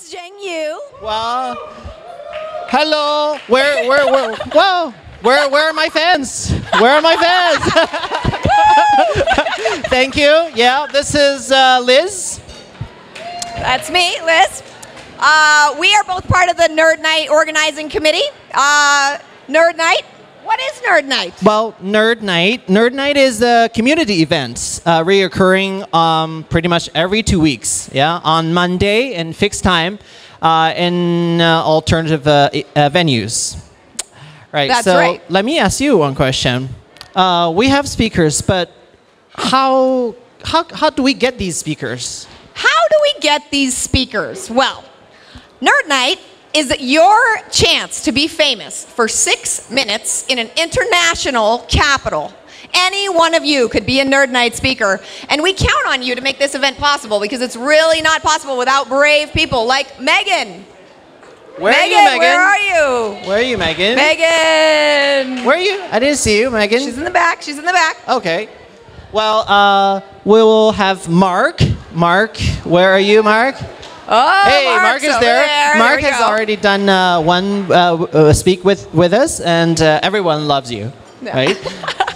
Miss Zheng Yu. Well, hello. Where are my fans? Where are my fans? Thank you. Yeah, this is Liz. That's me, Liz. We are both part of the Nerd Night organizing committee. Nerd Night. What is Nerd Night? Well, Nerd Night is a community event reoccurring pretty much every 2 weeks. Yeah, on Monday in fixed time in alternative venues. Right. That's so right. Let me ask you one question. We have speakers, but how do we get these speakers? How do we get these speakers? Well, Nerd Night is your chance to be famous for 6 minutes in an international capital. Any one of you could be a Nerd Night speaker, and we count on you to make this event possible because it's really not possible without brave people like Meaghan. Where are you, Meaghan? Where are you? Where are you, Meaghan? Meaghan! Where are you? I didn't see you, Meaghan. She's in the back. She's in the back. Okay. Well, we will have Mark. Mark, where are you, Mark? Oh, hey, Mark's Mark is over there. Mark There we has go. already done one speak with us, and everyone loves you, Yeah. right?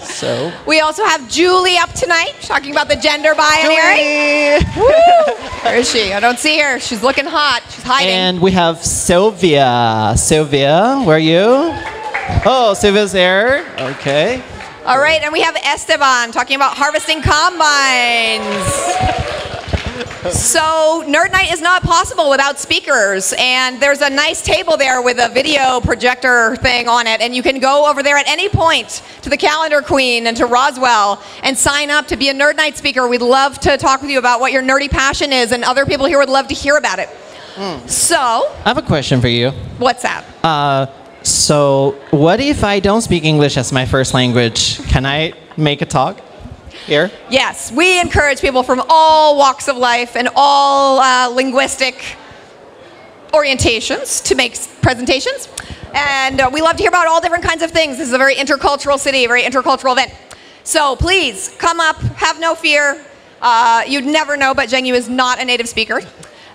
So We also have Julie up tonight, talking about the gender binary. Julie! Woo! Where is she? I don't see her. She's looking hot. She's hiding. And we have Sylvia. Sylvia, where are you? Oh, Sylvia's there. Okay. All right, and we have Esteban talking about harvesting combines. So Nerd Night is not possible without speakers, and there's a nice table there with a video projector thing on it, and you can go over there at any point to the Calendar Queen and to Roswell and sign up to be a Nerd Night speaker. We'd love to talk with you about what your nerdy passion is, and other people here would love to hear about it. So, I have a question for you. what's that? So what if I don't speak English as my first language? Can I make a talk here? Yes, we encourage people from all walks of life and all linguistic orientations to make presentations. And we love to hear about all different kinds of things. This is a very intercultural city, a very intercultural event. So please, come up, have no fear. You'd never know, but Zheng Yu is not a native speaker.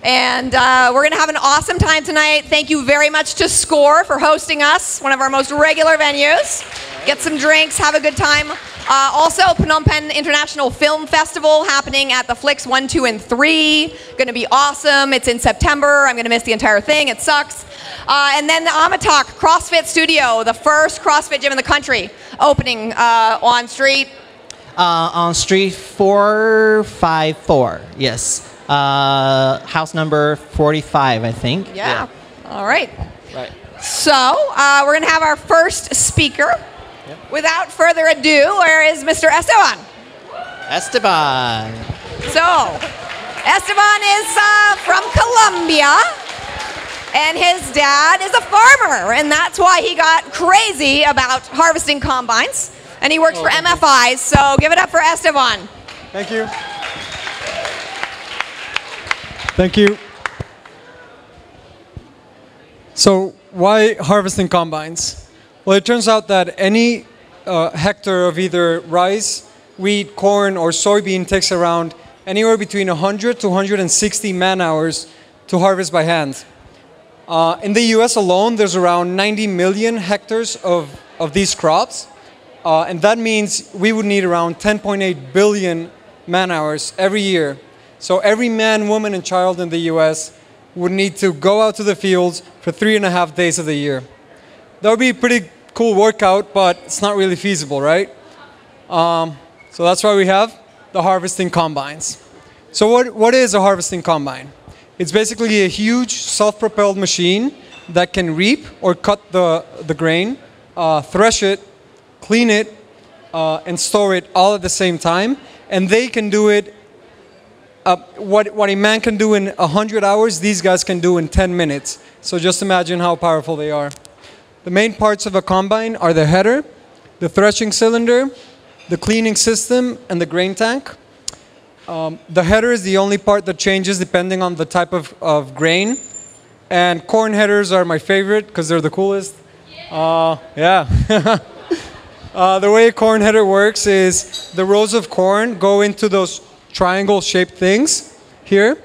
And we're going to have an awesome time tonight. Thank you very much to SCORE for hosting us, one of our most regular venues. Get some drinks, have a good time. Also, Phnom Penh International Film Festival happening at the Flicks 1, 2, and 3. Going to be awesome. It's in September. I'm going to miss the entire thing. It sucks. And then the Amatok CrossFit Studio, the first CrossFit gym in the country, opening on street. On street 454, yes. House number 45, I think. Yeah. All right. Right. So we're going to have our first speaker. Yep. Without further ado, where is Mr. Esteban? Esteban. So, Esteban is from Colombia, and his dad is a farmer, and that's why he got crazy about harvesting combines. And he works for MFIs, so give it up for Esteban. Thank you. Thank you. So, why harvesting combines? Well, it turns out that any hectare of either rice, wheat, corn, or soybean takes around anywhere between 100 to 160 man-hours to harvest by hand. In the US alone, there's around 90 million hectares of these crops, and that means we would need around 10.8 billion man-hours every year. So every man, woman, and child in the US would need to go out to the fields for 3.5 days of the year. That would be a pretty cool workout, but it's not really feasible, right? So that's why we have the harvesting combines. So what is a harvesting combine? It's basically a huge self-propelled machine that can reap or cut the grain, thresh it, clean it, and store it all at the same time. And they can do it, what a man can do in 100 hours, these guys can do in 10 minutes. So just imagine how powerful they are. The main parts of a combine are the header, the threshing cylinder, the cleaning system, and the grain tank. The header is the only part that changes depending on the type of grain. And corn headers are my favorite because they're the coolest. Yeah. The way a corn header works is the rows of corn go into those triangle-shaped things here.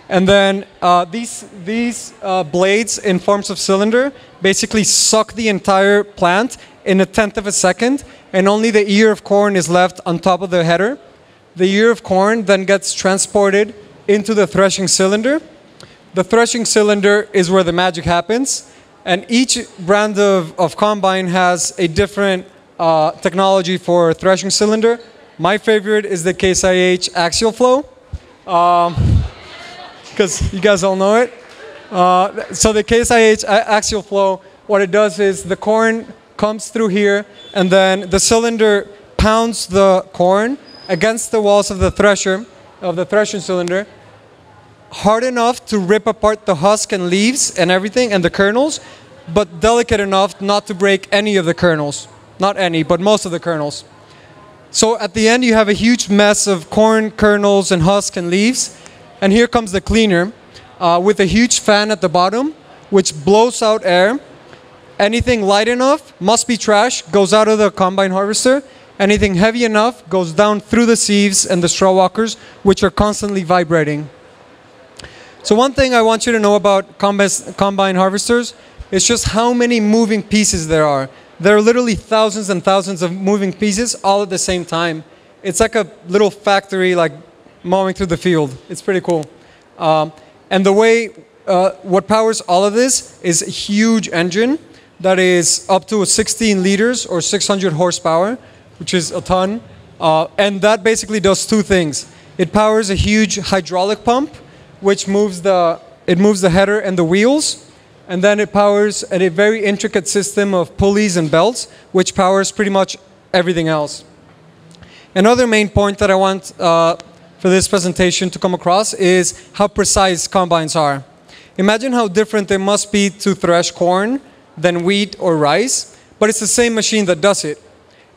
And then these blades in forms of cylinder basically suck the entire plant in 1/10 of a second, and only the ear of corn is left on top of the header. The ear of corn then gets transported into the threshing cylinder. The threshing cylinder is where the magic happens, and each brand of combine has a different technology for threshing cylinder. My favorite is the Case IH axial flow, because you guys all know it. So the Case IH axial flow, what it does is the corn comes through here, and then the cylinder pounds the corn against the walls of the threshing cylinder, hard enough to rip apart the husk and leaves and everything and the kernels, but delicate enough not to break any of the kernels. Not any, but most of the kernels. So at the end you have a huge mess of corn kernels and husk and leaves, and here comes the cleaner with a huge fan at the bottom which blows out air. Anything light enough must be trash, goes out of the combine harvester. Anything heavy enough goes down through the sieves and the straw walkers, which are constantly vibrating. So one thing I want you to know about combine harvesters is just how many moving pieces there are. There are literally thousands and thousands of moving pieces all at the same time. It's like a little factory, like mowing through the field. It's pretty cool. And the way, what powers all of this is a huge engine that is up to 16 liters or 600 horsepower, which is a ton. And that basically does two things. It powers a huge hydraulic pump, which moves the header and the wheels. And then it powers a very intricate system of pulleys and belts, which powers pretty much everything else. Another main point that I want for this presentation to come across is how precise combines are. Imagine how different they must be to thresh corn than wheat or rice, but it's the same machine that does it.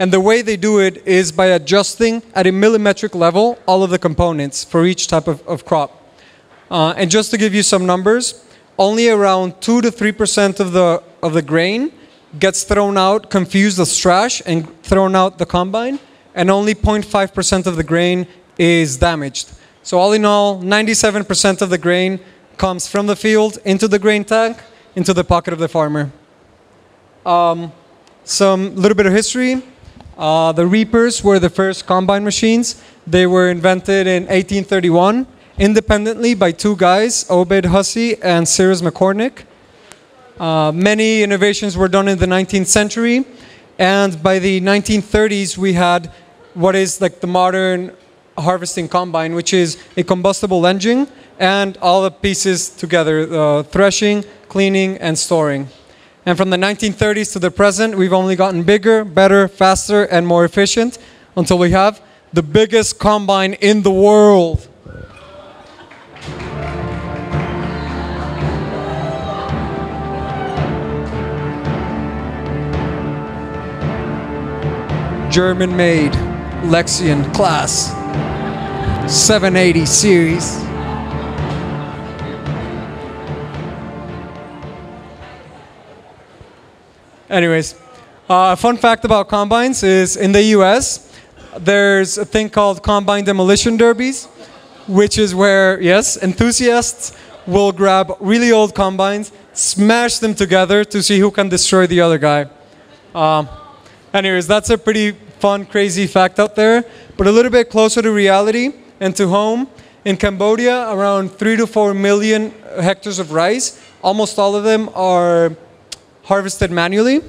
And the way they do it is by adjusting at a millimetric level all of the components for each type of crop. And just to give you some numbers, only around 2 to 3% of the grain gets thrown out, confused as trash, and thrown out the combine, and only 0.5% of the grain is damaged. So all in all, 97% of the grain comes from the field into the grain tank, into the pocket of the farmer. Some little bit of history. The reapers were the first combine machines. They were invented in 1831 independently by two guys, Obed Hussey and Cyrus McCormick. Many innovations were done in the 19th century, and by the 1930s we had what is like the modern harvesting combine, which is a combustible engine and all the pieces together, threshing, cleaning, and storing. And from the 1930s to the present, we've only gotten bigger, better, faster, and more efficient until we have the biggest combine in the world. German-made Lexion class 780 series. Anyways, a fun fact about combines is in the US, there's a thing called combine demolition derbies, which is where, yes, enthusiasts will grab really old combines, smash them together to see who can destroy the other guy. Anyways, that's a pretty fun, crazy fact out there, but a little bit closer to reality and to home. In Cambodia, around 3 to 4 million hectares of rice. Almost all of them are harvested manually,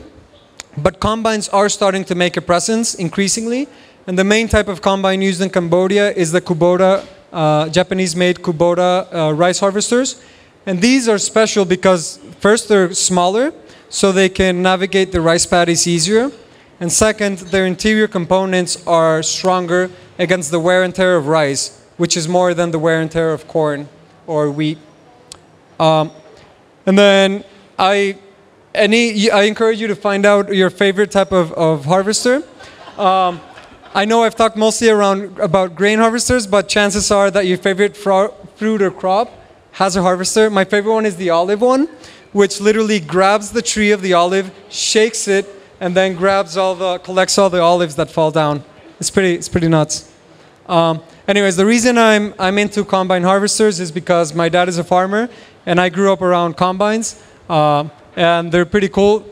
but combines are starting to make a presence increasingly. And the main type of combine used in Cambodia is the Kubota, Japanese-made Kubota rice harvesters. And these are special because first, they're smaller, so they can navigate the rice paddies easier. And second, their interior components are stronger against the wear and tear of rice, which is more than the wear and tear of corn or wheat. And then I encourage you to find out your favorite type of harvester. I know I've talked mostly about grain harvesters, but chances are that your favorite fruit or crop has a harvester. My favorite one is the olive one, which literally grabs the tree of the olive, shakes it, and then collects all the olives that fall down. It's pretty nuts. Anyways, the reason I'm into combine harvesters is because my dad is a farmer, and I grew up around combines, and they're pretty cool.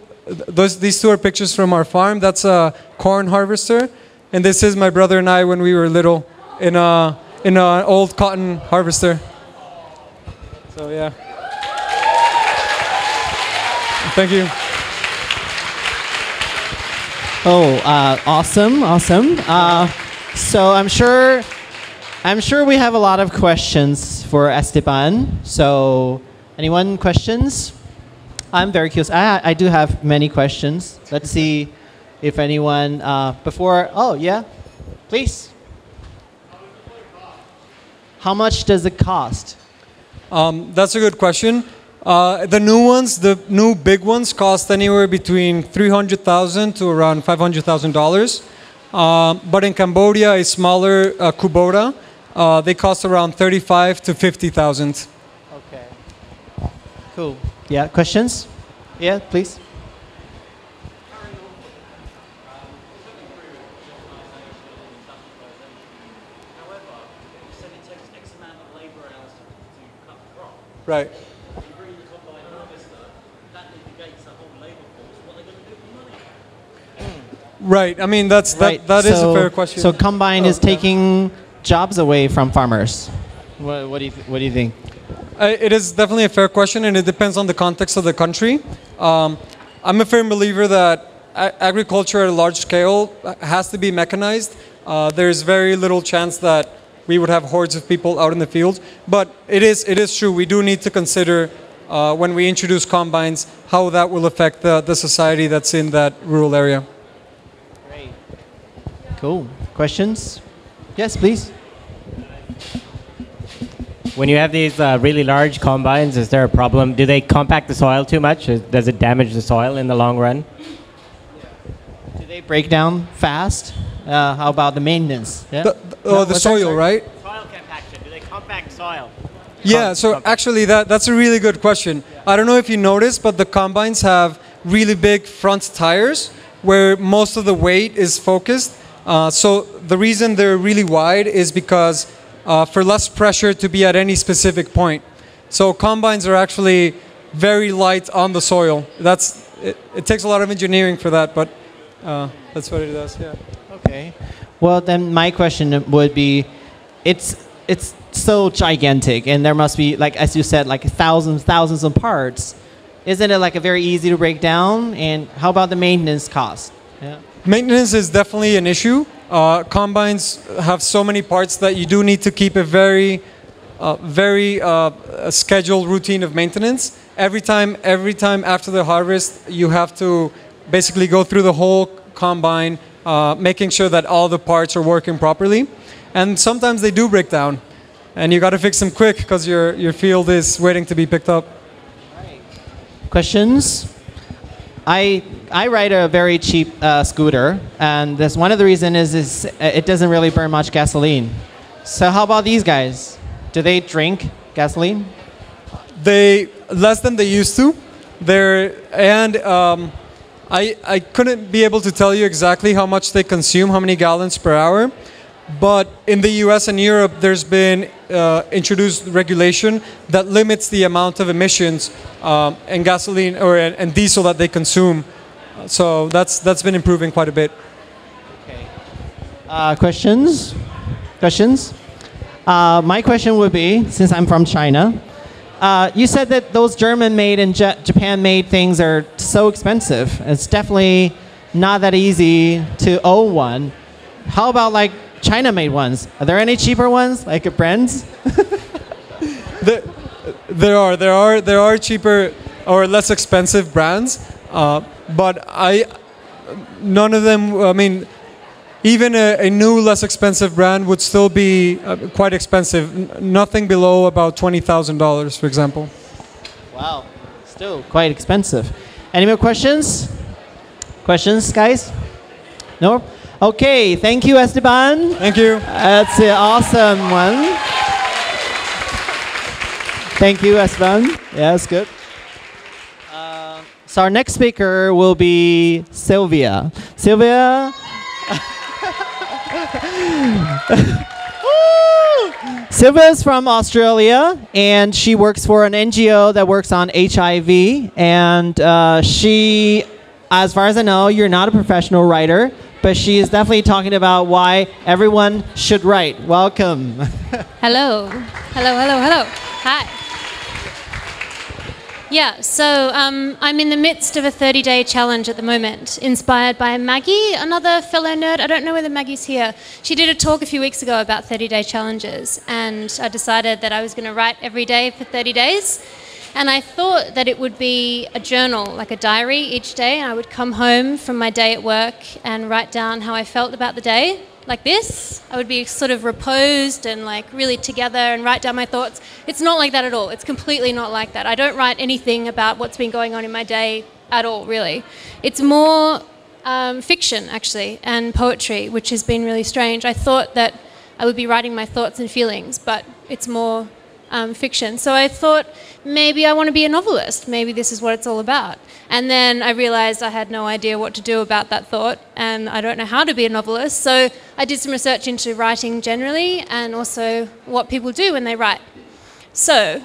These two are pictures from our farm. That's a corn harvester, and this is my brother and I when we were little in an old cotton harvester. So yeah. Thank you. Oh, awesome, awesome. So I'm sure we have a lot of questions for Esteban. So anyone questions? I'm very curious. I do have many questions. Let's see if anyone before. Oh yeah, please. How much does it cost? That's a good question. The new ones, the new big ones, cost anywhere between $300,000 to around $500,000. But in Cambodia, a smaller Kubota, they cost around $35,000 to $50,000. Okay. Cool. Yeah. Questions? Yeah, please. Right. Right. I mean, that is a fair question. So combine is taking jobs away from farmers. What do you think? It is definitely a fair question, and it depends on the context of the country. I'm a firm believer that agriculture at a large scale has to be mechanized. There's very little chance that we would have hordes of people out in the field. But it is true. We do need to consider when we introduce combines how that will affect the society that's in that rural area. Great. Cool. Questions? Yes, please. When you have these really large combines, is there a problem? Do they compact the soil too much? Does it damage the soil in the long run? Do they break down fast? How about the maintenance? Yeah? The soil, right? Soil compaction. Do they compact soil? Yeah, so actually that's a really good question. I don't know if you noticed, but the combines have really big front tires where most of the weight is focused. So the reason they're really wide is because for less pressure to be at any specific point. So combines are actually very light on the soil. It takes a lot of engineering for that, but that's what it does, yeah. Okay. Well, then my question would be, it's so gigantic, and there must be, like as you said, like thousands of parts. Isn't it like a very easy to break down? And how about the maintenance cost? Yeah. Maintenance is definitely an issue. Combines have so many parts that you do need to keep a very scheduled routine of maintenance. Every time after the harvest, you have to basically go through the whole combine, making sure that all the parts are working properly. And sometimes they do break down, and you got to fix them quick because your field is waiting to be picked up. Right. Questions? I ride a very cheap scooter, and that's one of the reasons is it doesn't really burn much gasoline. So how about these guys? Do they drink gasoline? They less than they used to. I couldn't be able to tell you exactly how much they consume, how many gallons per hour. But in the US and Europe, there's been introduced regulation that limits the amount of emissions and gasoline and diesel that they consume. So that's been improving quite a bit. Okay. Questions? My question would be, since I'm from China, you said that those German-made and Japan-made things are so expensive. It's definitely not that easy to own one. How about like China-made ones? Are there any cheaper ones, like brands? There are cheaper or less expensive brands, but none of them. I mean, even a new, less expensive brand would still be quite expensive. Nothing below about $20,000, for example. Wow, still quite expensive. Any more questions? Questions, guys? No? Okay, thank you, Esteban. Thank you. That's an awesome one. Thank you, Esteban. Yeah, that's good. So our next speaker will be Sylvia. Sylvia. Sylvia's from Australia, and she works for an NGO that works on HIV. And she, as far as I know, you're not a professional writer, but she is definitely talking about why everyone should write. Welcome. Hello. Hello, hello, hello. Hi. Yeah, so I'm in the midst of a 30-day challenge at the moment, inspired by Maggie, another fellow nerd. I don't know whether Maggie's here. She did a talk a few weeks ago about 30-day challenges, and I decided that I was going to write every day for 30 days. And I thought that it would be a journal, like a diary each day. I would come home from my day at work and write down how I felt about the day, like this. I would be sort of reposed and like really together and write down my thoughts. It's not like that at all. It's completely not like that. I don't write anything about what's been going on in my day at all, really. It's more fiction, actually, and poetry, which has been really strange. I thought that I would be writing my thoughts and feelings, but it's more fiction. So I thought maybe I want to be a novelist. Maybe this is what it's all about. And then I realized I had no idea what to do about that thought, and I don't know how to be a novelist. So I did some research into writing generally and also what people do when they write. So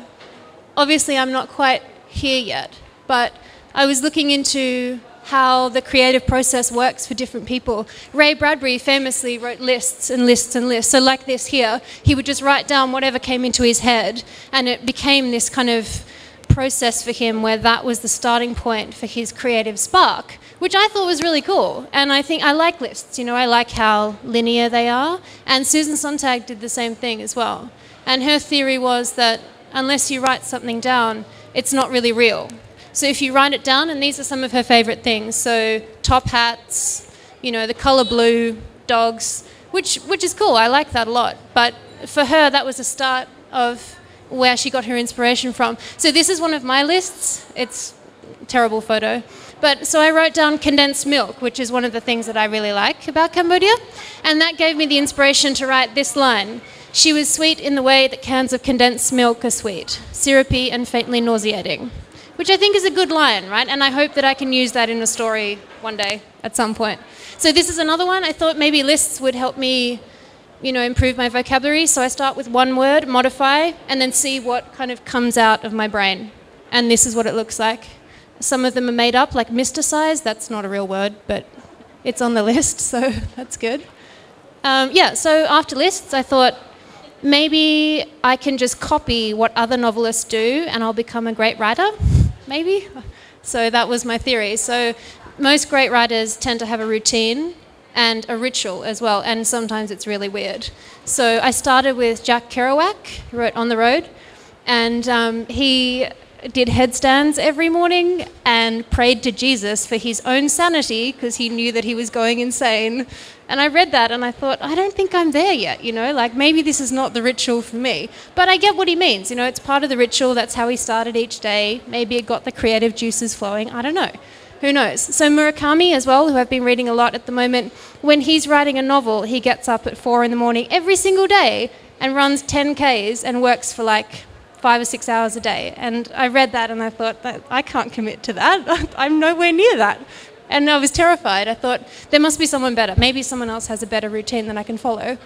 obviously I'm not quite here yet, but I was looking into how the creative process works for different people. Ray Bradbury famously wrote lists and lists and lists. So like this here, he would just write down whatever came into his head, and it became this kind of process for him where that was the starting point for his creative spark, which I thought was really cool. And I think I like lists, you know, I like how linear they are. And Susan Sontag did the same thing as well. And her theory was that unless you write something down, it's not really real. So if you write it down, and these are some of her favorite things, so top hats, you know, the color blue, dogs, which is cool, I like that a lot. But for her, that was the start of where she got her inspiration from. So this is one of my lists. It's a terrible photo. But so I wrote down condensed milk, which is one of the things that I really like about Cambodia. And that gave me the inspiration to write this line. She was sweet in the way that cans of condensed milk are sweet, syrupy and faintly nauseating. Which I think is a good line, right? And I hope that I can use that in a story one day at some point. So this is another one. I thought maybe lists would help me, you know, improve my vocabulary. So I start with one word, modify, and then see what kind of comes out of my brain. And this is what it looks like. Some of them are made up, like mysticize. That's not a real word, but it's on the list, so that's good. Yeah, so after lists, I thought, maybe I can just copy what other novelists do and I'll become a great writer, maybe. So that was my theory. So most great writers tend to have a routine and a ritual as well, and sometimes it's really weird. So I started with Jack Kerouac, who wrote On the Road, and he did headstands every morning and prayed to Jesus for his own sanity because he knew that he was going insane. And I read that and I thought, I don't think I'm there yet, you know, like maybe this is not the ritual for me. But I get what he means, you know, it's part of the ritual, that's how he started each day. Maybe it got the creative juices flowing, I don't know. Who knows? So Murakami as well, who I've been reading a lot at the moment, when he's writing a novel, he gets up at 4 in the morning every single day and runs 10Ks and works for like 5 or 6 hours a day. And I read that and I thought, I can't commit to that. I'm nowhere near that. And I was terrified. I thought, there must be someone better. Maybe someone else has a better routine than I can follow.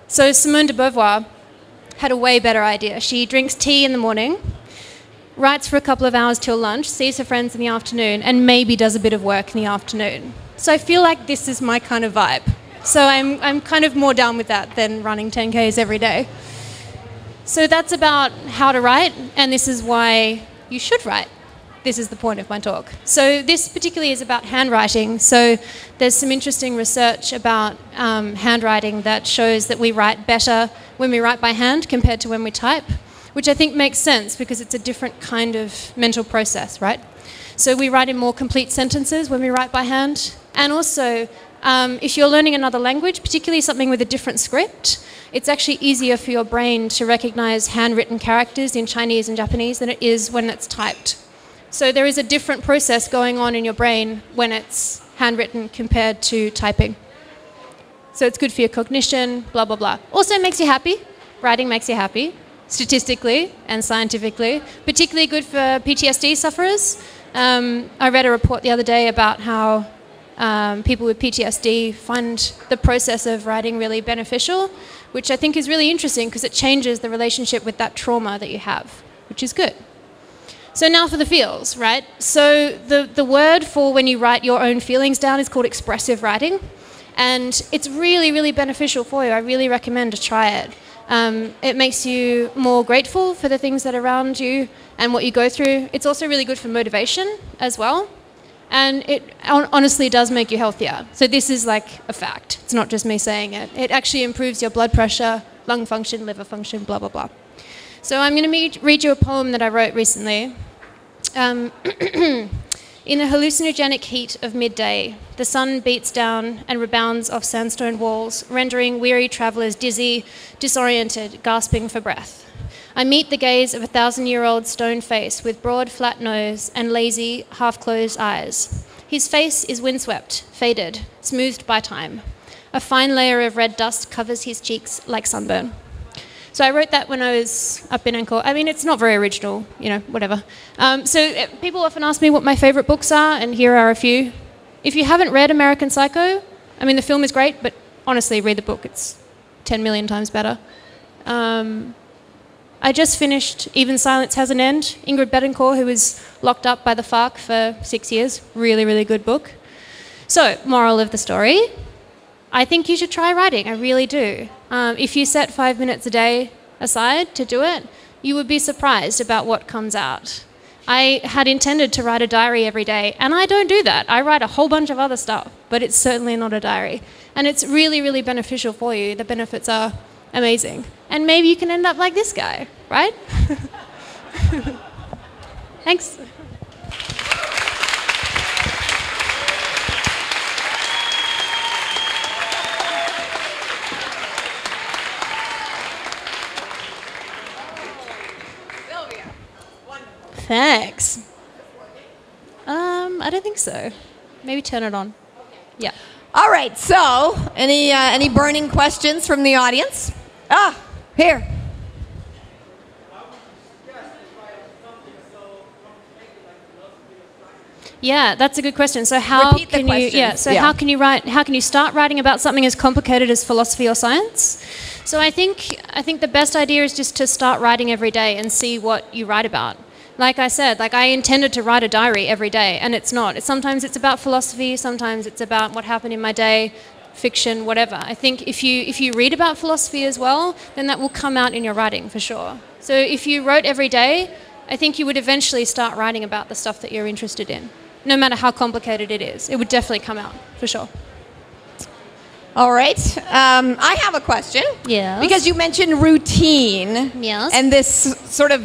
So Simone de Beauvoir had a way better idea. She drinks tea in the morning, writes for a couple of hours till lunch, sees her friends in the afternoon, and maybe does a bit of work in the afternoon. So I feel like this is my kind of vibe. So I'm kind of more down with that than running 10Ks every day. So that's about how to write, and this is why you should write. This is the point of my talk. So this particularly is about handwriting. So there's some interesting research about handwriting that shows that we write better when we write by hand compared to when we type, which I think makes sense because it's a different kind of mental process, right? So we write in more complete sentences when we write by hand. And also, if you're learning another language, particularly something with a different script, it's actually easier for your brain to recognize handwritten characters in Chinese and Japanese than it is when it's typed. So there is a different process going on in your brain when it's handwritten compared to typing. So it's good for your cognition, blah, blah, blah. Also it makes you happy. Writing makes you happy, statistically and scientifically. Particularly good for PTSD sufferers. I read a report the other day about how people with PTSD find the process of writing really beneficial, which I think is really interesting because it changes the relationship with that trauma that you have, which is good. So now for the feels, right? So the word for when you write your own feelings down is called expressive writing. And it's really, really beneficial for you. I really recommend to try it. It makes you more grateful for the things that are around you and what you go through. It's also really good for motivation as well. And it honestly does make you healthier. So this is like a fact. It's not just me saying it. It actually improves your blood pressure, lung function, liver function, blah, blah, blah. So I'm going to read you a poem that I wrote recently. In the hallucinogenic heat of midday, the sun beats down and rebounds off sandstone walls, rendering weary travellers dizzy, disoriented, gasping for breath. I meet the gaze of a 1,000-year-old stone face with broad, flat nose and lazy, half-closed eyes. His face is windswept, faded, smoothed by time. A fine layer of red dust covers his cheeks like sunburn. So I wrote that when I was up in Angkor. I mean, it's not very original, you know, whatever. People often ask me what my favourite books are, and here are a few. If you haven't read American Psycho, I mean, the film is great, but honestly, read the book. It's 10 million times better. I just finished Even Silence Has an End. Ingrid Betancourt, who was locked up by the FARC for 6 years. Really, really good book. So, moral of the story, I think you should try writing. I really do. If you set 5 minutes a day aside to do it, you would be surprised about what comes out. I had intended to write a diary every day, and I don't do that. I write a whole bunch of other stuff, but it's certainly not a diary. And it's really, really beneficial for you. The benefits are amazing. And maybe you can end up like this guy, right? Thanks. Thanks. I don't think so. Maybe turn it on. Yeah. All right, so any burning questions from the audience? Here. Yeah, that's a good question. So how Repeat the can you question. how can you write, how can you start writing about something as complicated as philosophy or science? So I think the best idea is just to start writing every day and see what you write about. Like I said, like I intended to write a diary every day, and it's not. Sometimes it's about philosophy, sometimes it's about what happened in my day, fiction, whatever. I think if you read about philosophy as well, then that will come out in your writing for sure. So if you wrote every day, I think you would eventually start writing about the stuff that you're interested in. No matter how complicated it is, it would definitely come out for sure. All right. I have a question. Yes. Because you mentioned routine. Yes. And this sort of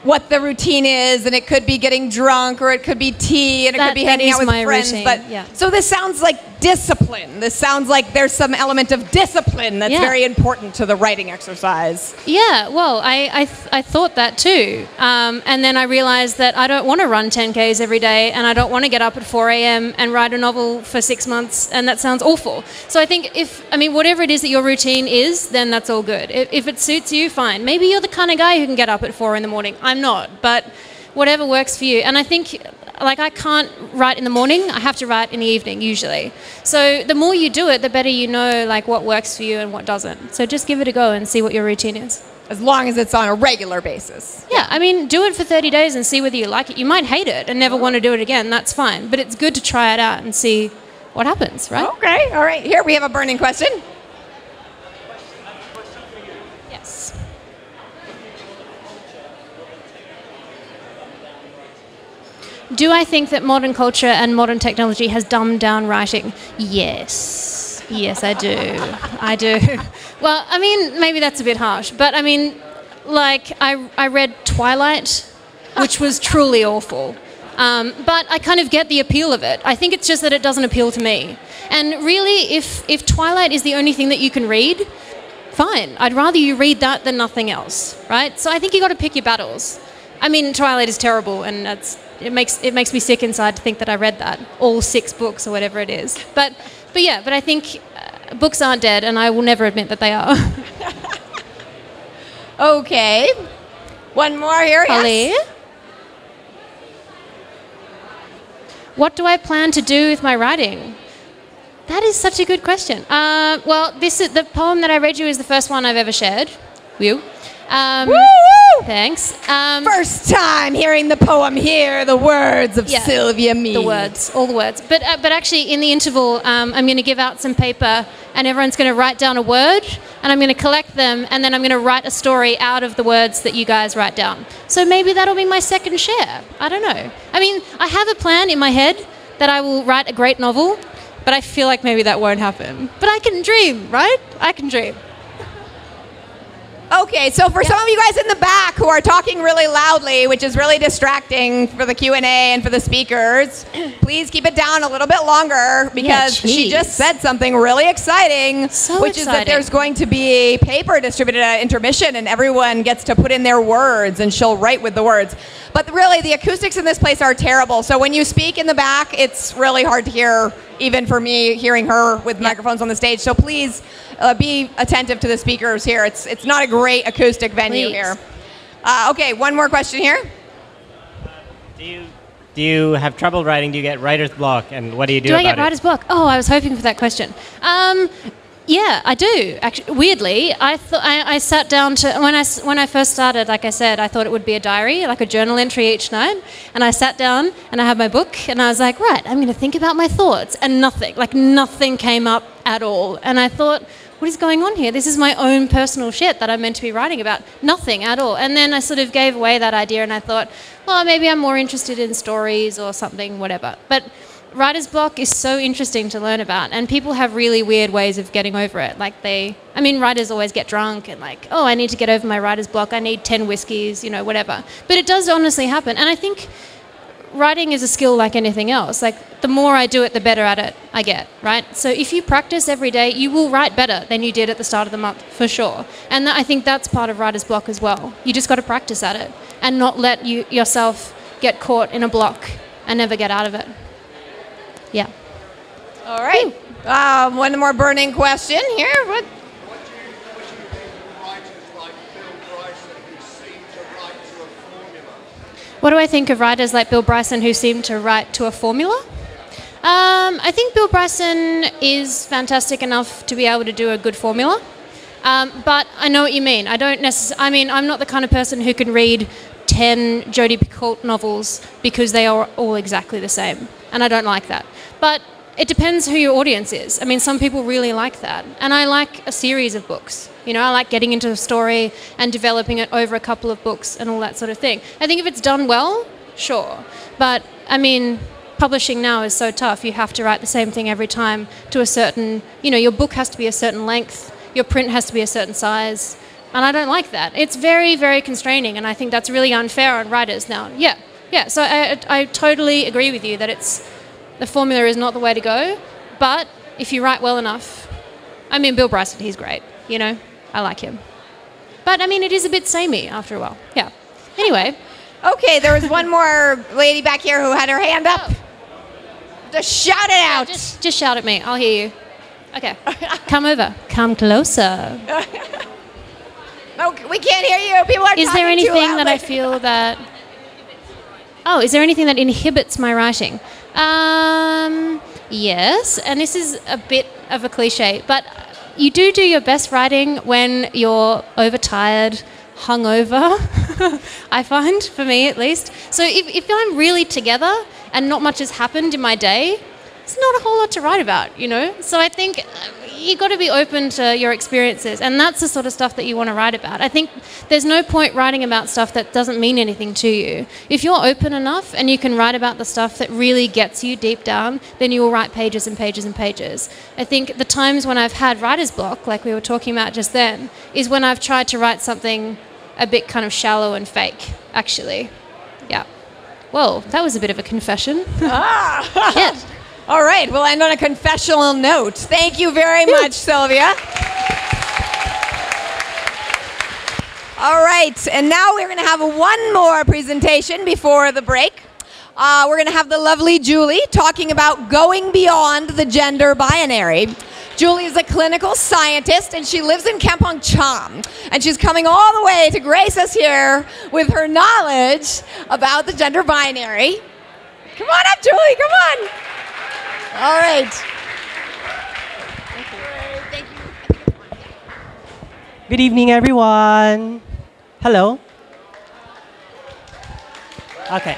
what the routine is, and it could be getting drunk, or it could be tea, and it could be hanging out with friends. Routine. But yeah. So this sounds like discipline. This sounds like there's some element of discipline that's very important to the writing exercise. Yeah, well, I thought that too. And then I realized that I don't want to run 10Ks every day, and I don't want to get up at 4 a.m. and write a novel for 6 months, and that sounds awful. So I think whatever it is that your routine is, then that's all good. If it suits you, fine. Maybe you're the kind of guy who can get up at 4 in the morning. I'm not, but whatever works for you. And I think, like, I can't write in the morning. I have to write in the evening usually. So the more you do it, the better you know, like, what works for you and what doesn't. So just give it a go and see what your routine is. As long as it's on a regular basis. Yeah, I mean, do it for 30 days and see whether you like it. You might hate it and never want to do it again. That's fine. But it's good to try it out and see what happens, right? Okay, all right. Here we have a burning question. Yes. Do I think that modern culture and modern technology has dumbed down writing? Yes. Yes, I do. I do. Well, I mean, maybe that's a bit harsh, but I mean, like, I read Twilight, which was truly awful. But I kind of get the appeal of it. I think it's just that it doesn't appeal to me. And really, if Twilight is the only thing that you can read, fine. I'd rather you read that than nothing else, right? So I think you got to pick your battles. I mean, Twilight is terrible, and it makes me sick inside to think that I read that, all 6 books or whatever it is. But I think books aren't dead, and I will never admit that they are. Okay. One more here. Holly? Yes. What do I plan to do with my writing? That is such a good question. Well, this is the poem that I read you is the first one I've ever shared. Woo! Woo! Thanks. First time hearing the poem here, the words of Sylvia Mead. The words, all the words. But actually, in the interval, I'm going to give out some paper, and everyone's going to write down a word, and I'm going to collect them, and then I'm going to write a story out of the words that you guys write down. So maybe that'll be my second share. I don't know. I mean, I have a plan in my head that I will write a great novel, but I feel like maybe that won't happen. But I can dream, right? I can dream. Okay, so for some of you guys in the back who are talking really loudly, which is really distracting for the Q&A and for the speakers, please keep it down a little bit longer because she just said something really exciting, which is that there's going to be paper distributed at intermission and everyone gets to put in their words and she'll write with the words. But really, the acoustics in this place are terrible. So when you speak in the back, it's really hard to hear, even for me, hearing her with microphones on the stage. So please be attentive to the speakers here. It's not a great acoustic venue here. Okay, one more question here. Do you have trouble writing? Do you get writer's block? And what do you do about it? Do I get writer's block? Oh, I was hoping for that question. Yeah, I do. Actually, weirdly, I sat down to when I first started. Like I said, I thought it would be a diary, like a journal entry each night. And I sat down and I had my book and I was like, right, I'm going to think about my thoughts, and nothing came up at all. And I thought, what is going on here? This is my own personal shit that I'm meant to be writing about. Nothing at all. And then I sort of gave away that idea and I thought, well, maybe I'm more interested in stories or something, whatever. But writer's block is so interesting to learn about, and people have really weird ways of getting over it. Writers always get drunk and oh, I need to get over my writer's block. I need 10 whiskeys, whatever. But it does honestly happen. And I think writing is a skill like anything else. The more I do it, the better at it I get, right? So if you practice every day, you will write better than you did at the start of the month, for sure. And I think that's part of writer's block as well. You just got to practice at it and not let yourself get caught in a block and never get out of it. Yeah. All right. One more burning question here. What? What do I think of writers like Bill Bryson who seem to write to a formula? I think Bill Bryson is fantastic enough to be able to do a good formula. But I know what you mean. I'm not the kind of person who can read 10 Jodi Picoult novels because they are all exactly the same. And I don't like that. But it depends who your audience is. Some people really like that. And I like a series of books. I like getting into a story and developing it over a couple of books and all that sort of thing. I think if it's done well, sure. But, publishing now is so tough. You have to write the same thing every time to a certain, your book has to be a certain length, your print has to be a certain size. And I don't like that. It's very, very constraining, and I think that's really unfair on writers now. Yeah. So I totally agree with you that the formula is not the way to go, but if you write well enough, Bill Bryson, he's great, I like him. But, it is a bit samey after a while. Yeah. Anyway. Okay, there was one more lady back here who had her hand up. Oh. Just shout it out. Just shout at me. I'll hear you. Okay. Come over. Come closer. No, we can't hear you. People are talking too loudly. Is there anything that I feel that... Oh, is there anything that inhibits my writing? Yes, and this is a bit of a cliche, but you do your best writing when you're overtired, hungover, I find, for me at least. So if I'm really together and not much has happened in my day, it's not a whole lot to write about, So I think you got to be open to your experiences, and that's the sort of stuff that you want to write about. I think there's no point writing about stuff that doesn't mean anything to you. If you're open enough and you can write about the stuff that really gets you deep down, then you will write pages and pages and pages. I think the times when I've had writer's block, like we were talking about just then, is when I've tried to write something a bit kind of shallow and fake, actually. Yeah. Whoa, that was a bit of a confession. Shit. All right, we'll end on a confessional note. Thank you very much, Sylvia. All right, and now we're going to have one more presentation before the break. We're going to have the lovely Julie talking about going beyond the gender binary. Julie is a clinical scientist, and she lives in Kampong Cham. And she's coming all the way to grace us here with her knowledge about the gender binary. Come on up, Julie, come on. All right. Good evening, everyone. Hello. Okay.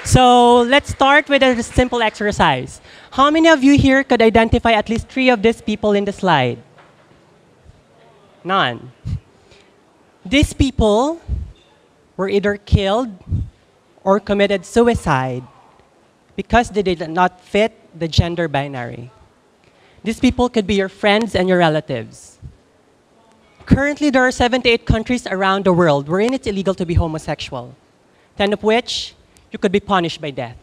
So let's start with a simple exercise. How many of you here could identify at least 3 of these people in the slide? None. These people were either killed or committed suicide because they did not fit the gender binary. These people could be your friends and your relatives. Currently, there are 78 countries around the world wherein it's illegal to be homosexual, 10 of which you could be punished by death.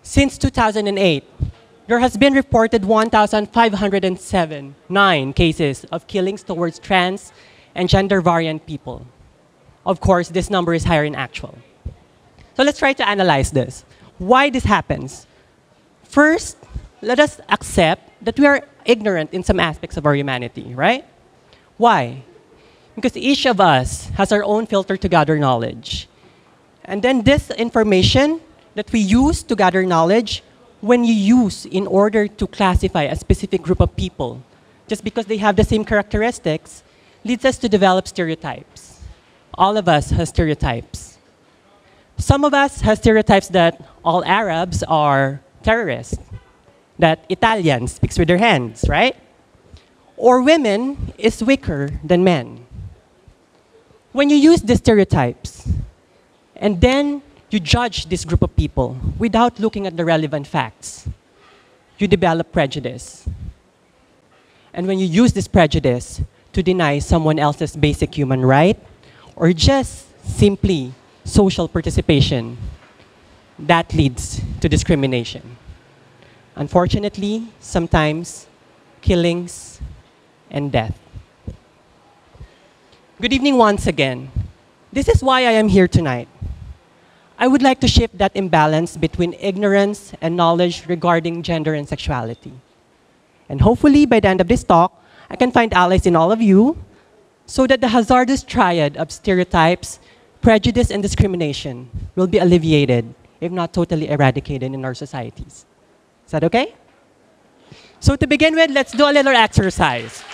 Since 2008, there has been reported 1,509 cases of killings towards trans and gender variant people. Of course, this number is higher in actual. So let's try to analyze this. Why this happens? First, let us accept that we are ignorant in some aspects of our humanity, right? Why? Because each of us has our own filter to gather knowledge. And then this information that we use to gather knowledge, when you use in order to classify a specific group of people, just because they have the same characteristics, leads us to develop stereotypes. All of us have stereotypes. Some of us have stereotypes that all Arabs are terrorists, that Italians speaks with their hands, right? Or women is weaker than men. When you use these stereotypes, and then you judge this group of people without looking at the relevant facts, you develop prejudice. And when you use this prejudice to deny someone else's basic human right, or just simply social participation, that leads to discrimination. Unfortunately, sometimes killings and death. Good evening once again. This is why I am here tonight. I would like to shift that imbalance between ignorance and knowledge regarding gender and sexuality. And hopefully, by the end of this talk, I can find allies in all of you so that the hazardous triad of stereotypes, prejudice, and discrimination will be alleviated, if not totally eradicated in our societies. Is that okay? So to begin with, let's do a little exercise.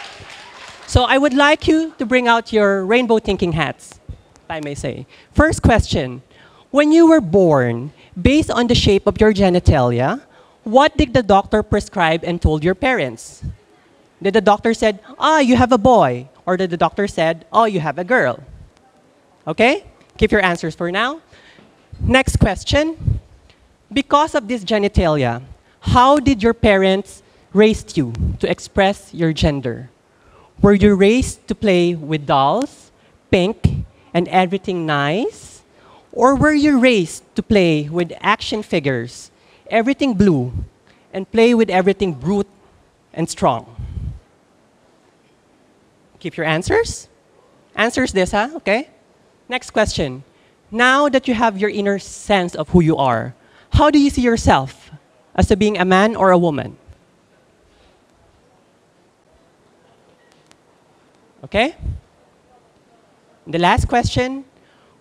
So I would like you to bring out your rainbow thinking hats, if I may say. First question, when you were born, based on the shape of your genitalia, what did the doctor prescribe and told your parents? Did the doctor said, you have a boy? Or did the doctor said, you have a girl? Okay? Keep your answers for now. Next question. Because of this genitalia, how did your parents raise you to express your gender? Were you raised to play with dolls, pink, and everything nice? Or were you raised to play with action figures, everything blue, and play with everything brute and strong? Keep your answers. Answers this, huh? Okay. Next question. Now that you have your inner sense of who you are, how do you see yourself? As being a man or a woman? Okay? The last question,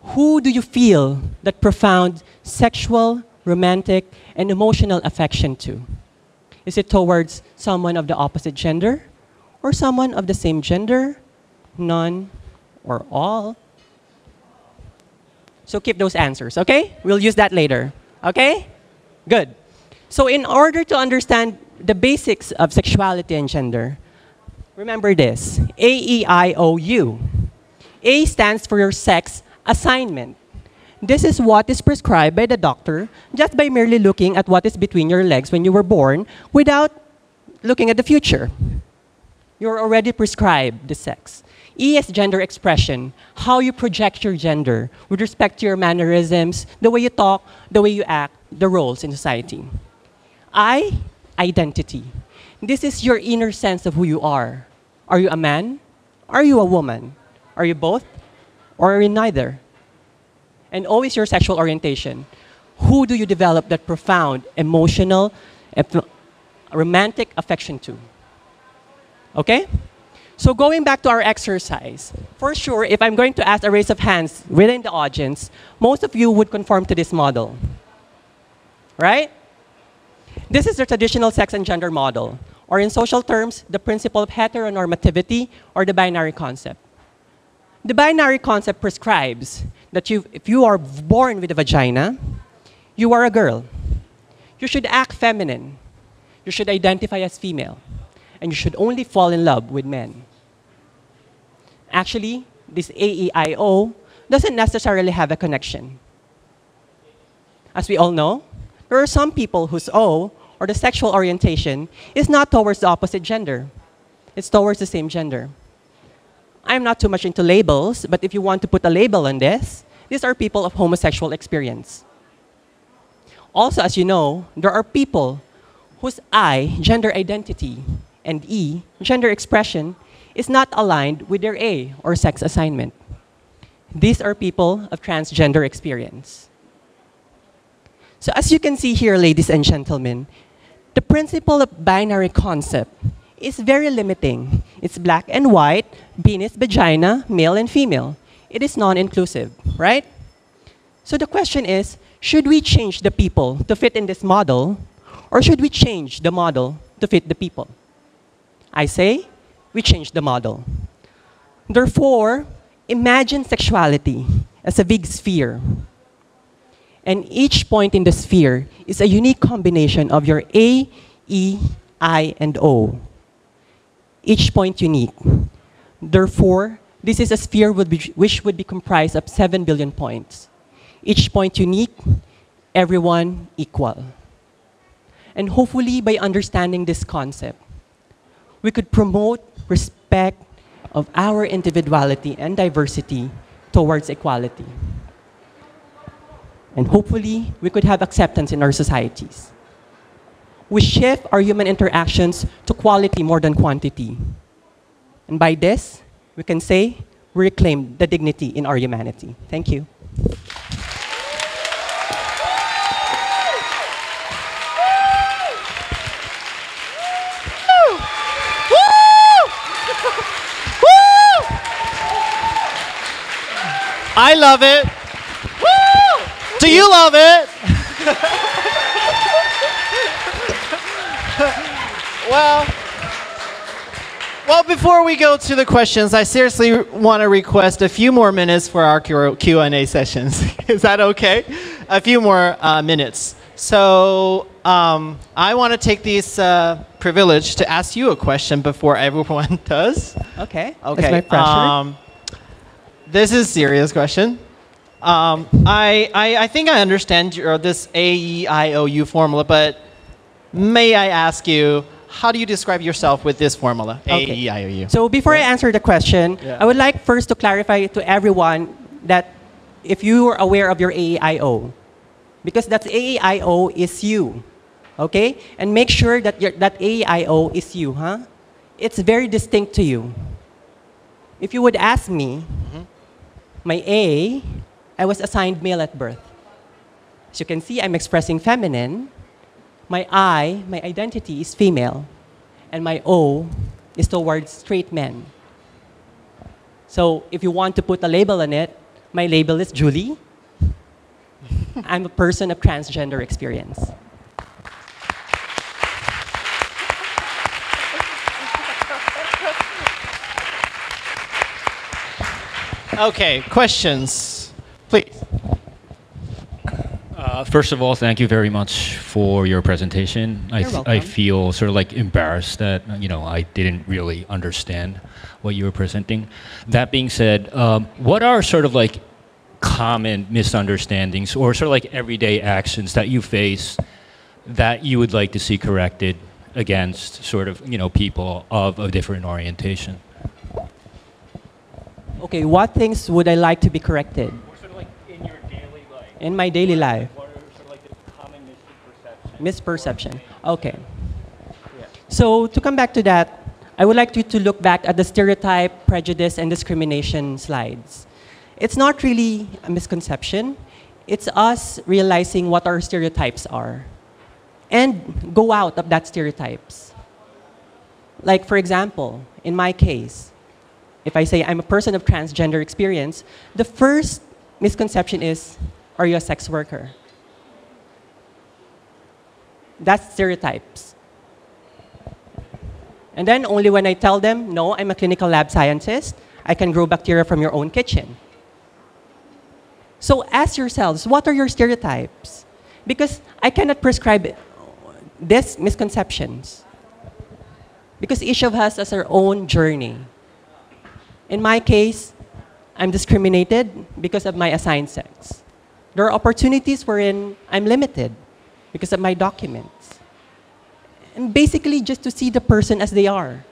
who do you feel that profound sexual, romantic, and emotional affection to? Is it towards someone of the opposite gender? Or someone of the same gender? None? Or all? So keep those answers, okay? We'll use that later, okay? Good. So in order to understand the basics of sexuality and gender, remember this, A-E-I-O-U. A stands for your sex assignment. This is what is prescribed by the doctor just by merely looking at what is between your legs when you were born without looking at the future. You're already prescribed the sex. E is gender expression, how you project your gender with respect to your mannerisms, the way you talk, the way you act, the roles in society. I, identity. This is your inner sense of who you are. Are you a man? Are you a woman? Are you both? Or are you neither? And O is your sexual orientation. Who do you develop that profound, emotional, romantic affection to? Okay? So going back to our exercise, for sure, if I'm going to ask a raise of hands within the audience, most of you would conform to this model. Right? This is the traditional sex and gender model, or in social terms, the principle of heteronormativity or the binary concept. The binary concept prescribes that if you are born with a vagina, you are a girl. You should act feminine. You should identify as female. And you should only fall in love with men. Actually, this AEIO doesn't necessarily have a connection. As we all know, there are some people whose O, or the sexual orientation, is not towards the opposite gender. It's towards the same gender. I'm not too much into labels, but if you want to put a label on this, these are people of homosexual experience. Also, as you know, there are people whose I, gender identity, and E, gender expression, is not aligned with their A, or sex assignment. These are people of transgender experience. So as you can see here, ladies and gentlemen, the principle of binary concept is very limiting. It's black and white, penis, vagina, male and female. It is non-inclusive, right? So the question is, should we change the people to fit in this model, or should we change the model to fit the people? I say, we change the model. Therefore, imagine sexuality as a big sphere. And each point in the sphere is a unique combination of your A, E, I, and O. Each point unique. Therefore, this is a sphere which would be comprised of 7 billion points. Each point unique, everyone equal. And hopefully, by understanding this concept, we could promote respect of our individuality and diversity towards equality. And hopefully, we could have acceptance in our societies. We shift our human interactions to quality more than quantity. And by this, we can say we reclaim the dignity in our humanity. Thank you. I love it. Woo! Do you love it? Well, before we go to the questions, I seriously want to request a few more minutes for our Q&A sessions. Is that okay? A few more minutes. So I want to take this privilege to ask you a question before everyone does. Okay. Okay. That's my pressure. This is a serious question. I think I understand this AEIOU formula, but may I ask you, how do you describe yourself with this formula, Okay. AEIOU? So before I answer the question, I would like first to clarify to everyone that if you are aware of your AEIO, because that AEIO is you, okay? And make sure that that AEIO is you, huh? It's very distinct to you. If you would ask me, my A, I was assigned male at birth. As you can see, I'm expressing feminine. My I, my identity is female. And my O is towards straight men. So if you want to put a label on it, my label is Julie. I'm a person of transgender experience. Okay, questions, please. First of all, thank you very much for your presentation. I feel sort of like embarrassed that I didn't really understand what you were presenting. That being said, what are sort of like common misunderstandings or sort of like everyday actions that you face that you would like to see corrected against sort of people of a different orientation? Okay, what things would I like to be corrected? Or sort of like in your daily life. In my daily life. What are sort of like the common misperceptions? Misperception. Okay. Yeah. So to come back to that, I would like you to look back at the stereotype, prejudice, and discrimination slides. It's not really a misconception. It's us realizing what our stereotypes are and go out of that stereotypes. Like, for example, in my case, if I say I'm a person of transgender experience, the first misconception is, are you a sex worker? That's stereotypes. And then only when I tell them, no, I'm a clinical lab scientist, I can grow bacteria from your own kitchen. So ask yourselves, what are your stereotypes? Because I cannot prescribe these misconceptions. Because each of us has our own journey. In my case, I'm discriminated because of my assigned sex. There are opportunities wherein I'm limited because of my documents. And basically just to see the person as they are.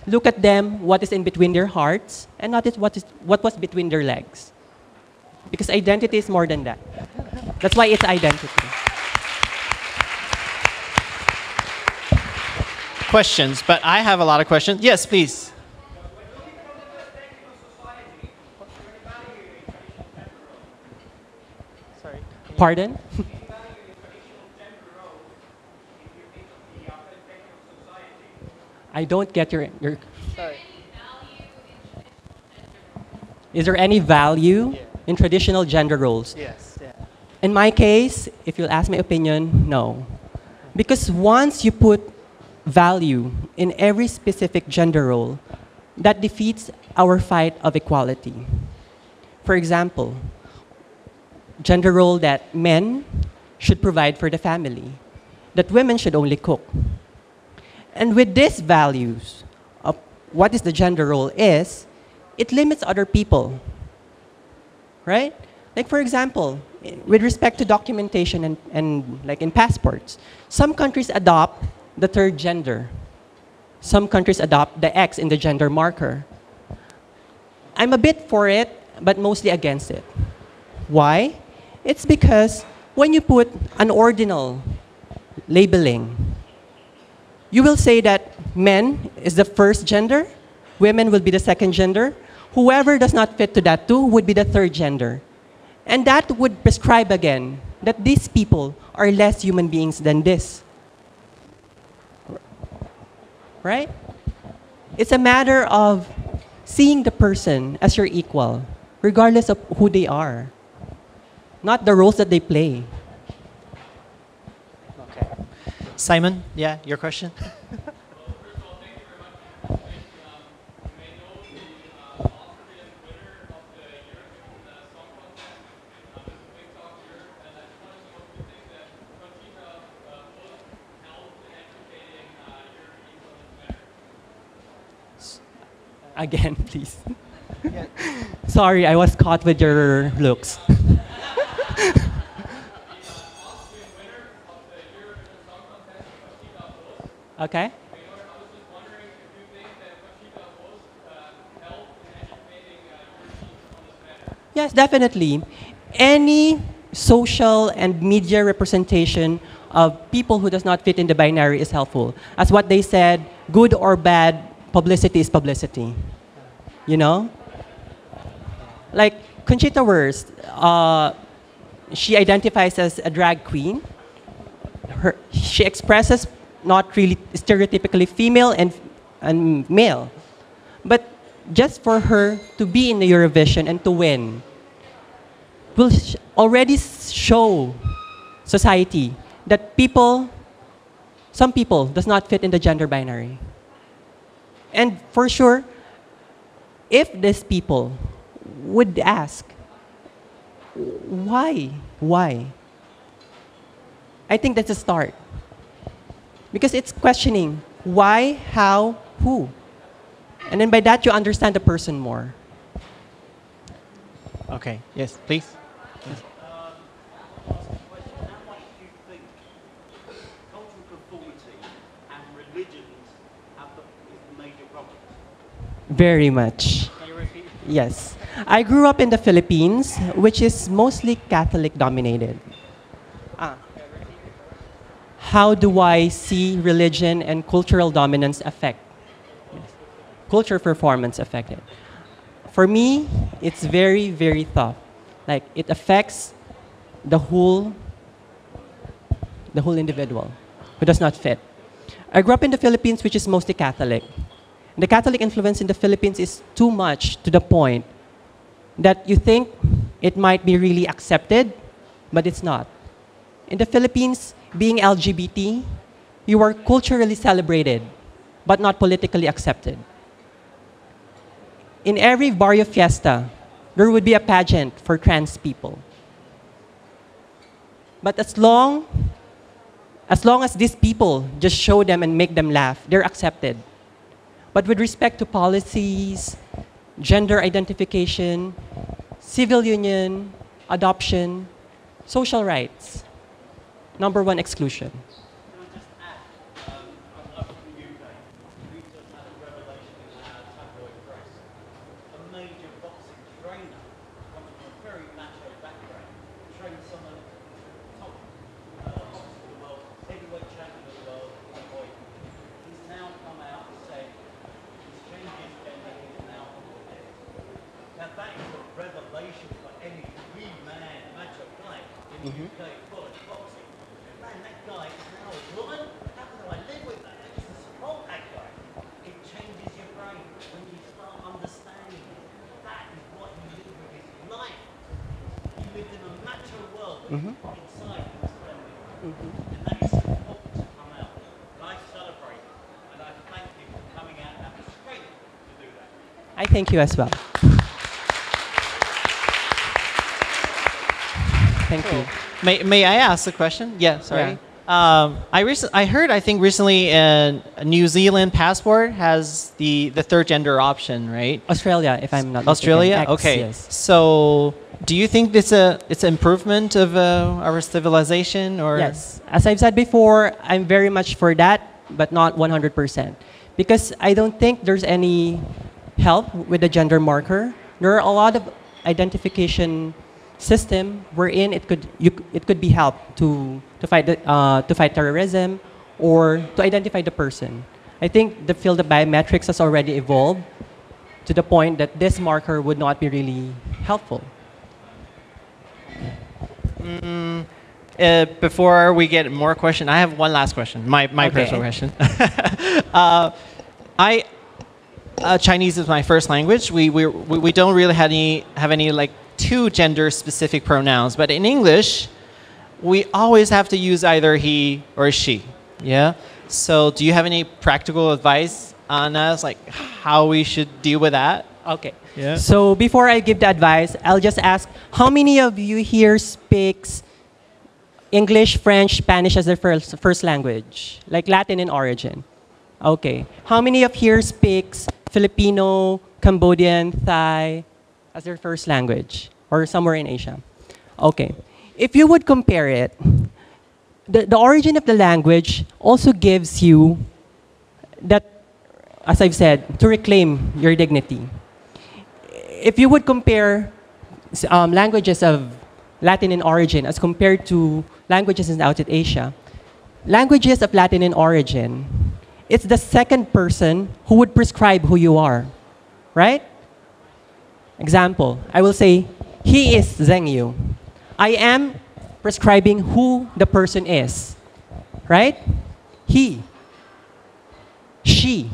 Look at them, what is in between their hearts, and not what was between their legs. Because identity is more than that. That's why it's identity. Questions, but I have a lot of questions. Yes, please. Sorry. Pardon? I don't get your. Sorry. Is there any value in traditional gender roles? Yes. Yeah. In my case, if you'll ask my opinion, no. Because once you put value in every specific gender role, that defeats our fight of equality. For example, gender role that men should provide for the family, that women should only cook. And with these values of what is the gender role is, it limits other people, right? Like for example, with respect to documentation and like in passports, some countries adopt the third gender. Some countries adopt the X in the gender marker. I'm a bit for it, but mostly against it. Why? It's because when you put an ordinal labeling, you will say that men is the first gender, women will be the second gender, whoever does not fit to that too would be the third gender. And that would prescribe again that these people are less human beings than this. Right? It's a matter of seeing the person as your equal, regardless of who they are, not the roles that they play. Okay. Simon, yeah, your question? Again, please. Sorry, I was caught with your looks. Okay. Yes, definitely. Any social and media representation of people who does not fit in the binary is helpful. As what they said, good or bad, publicity is publicity. You know? Like Conchita Wurst, she identifies as a drag queen. She expresses not really stereotypically female and male. But just for her to be in the Eurovision and to win will already show society that some people does not fit in the gender binary. And for sure, if these people would ask, why? Why? I think that's a start. Because it's questioning why, how, who. And then by that, you understand the person more. Okay, yes, please. Yes. Very much. Yes. I grew up in the Philippines, which is mostly Catholic dominated. How do I see religion and cultural dominance affect? Yes. Culture performance affected. For me, it's very, very tough. Like it affects the whole individual who does not fit. I grew up in the Philippines, which is mostly Catholic. The Catholic influence in the Philippines is too much to the point that you think it might be really accepted, but it's not. In the Philippines, being LGBT, you are culturally celebrated but not politically accepted. In every barrio fiesta, there would be a pageant for trans people. But as long as these people just show them and make them laugh, they're accepted. But with respect to policies, gender identification, civil union, adoption, social rights, number one, exclusion. I thank you as well. Thank you. May I ask a question? Yeah, sorry. Yeah. I heard, I think recently, a New Zealand passport has the third gender option, right? Australia, if I'm not Australia? mistaken. Okay. Yes. So, do you think it's an improvement of our civilization, or? Yes. As I've said before, I'm very much for that, but not 100%. Because I don't think there's any help with the gender marker. There are a lot of identification system wherein it could be helped to fight terrorism or to identify the person. I think the field of biometrics has already evolved to the point that this marker would not be really helpful. Before we get more questions, I have one last question. My personal question. Chinese is my first language. We don't really have any like two gender specific pronouns, but in English, we always have to use either he or she. Yeah. So, do you have any practical advice on us, like how we should deal with that? Okay. Yeah. So before I give the advice, I'll just ask, how many of you here speaks English, French, Spanish as their first language, like Latin in origin? Okay. How many of here speaks Filipino, Cambodian, Thai as their first language, or somewhere in Asia? Okay. If you would compare it, the origin of the language also gives you that, as I've said, to reclaim your dignity. If you would compare languages of Latin in origin as compared to languages in Southeast Asia, languages of Latin in origin, it's the second person who would prescribe who you are, right? Example, I will say, he is Zheng Yu. I am prescribing who the person is, right? He, she.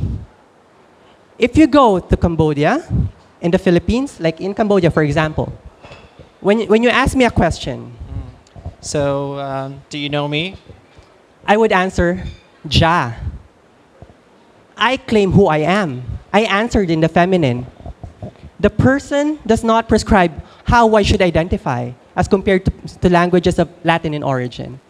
If you go to Cambodia, in the Philippines, like in Cambodia, for example, when you ask me a question, so do you know me? I would answer, Ja. I claim who I am. I answered in the feminine. The person does not prescribe how I should identify as compared to languages of Latin in origin.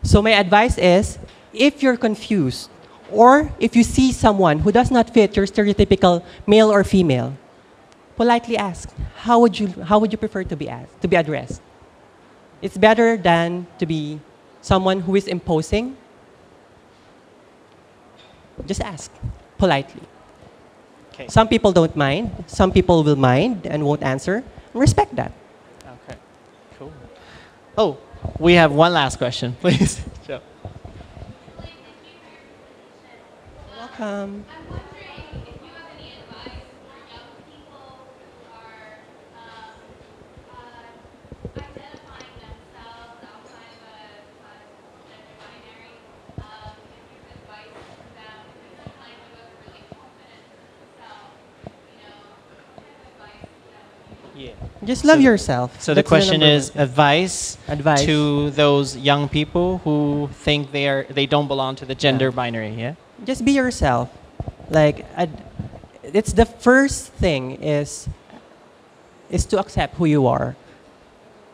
So my advice is, if you're confused, or if you see someone who does not fit your stereotypical male or female, politely ask, how would you prefer to be addressed? It's better than to be someone who is imposing. Just ask politely. Okay. Some people don't mind. Some people will mind and won't answer. Respect that. Okay. Cool. Oh, we have one last question, please. Sure. Welcome. I'm wondering if you have any advice for young people who are identifying themselves outside of a gender binary. If you have advice for them, because sometimes they look really confident in themselves. What type of advice would you? Yeah. Just love yourself. So the question is advice to those young people who think they don't belong to the gender binary. Yeah. just be yourself. Like, it's the first thing is to accept who you are.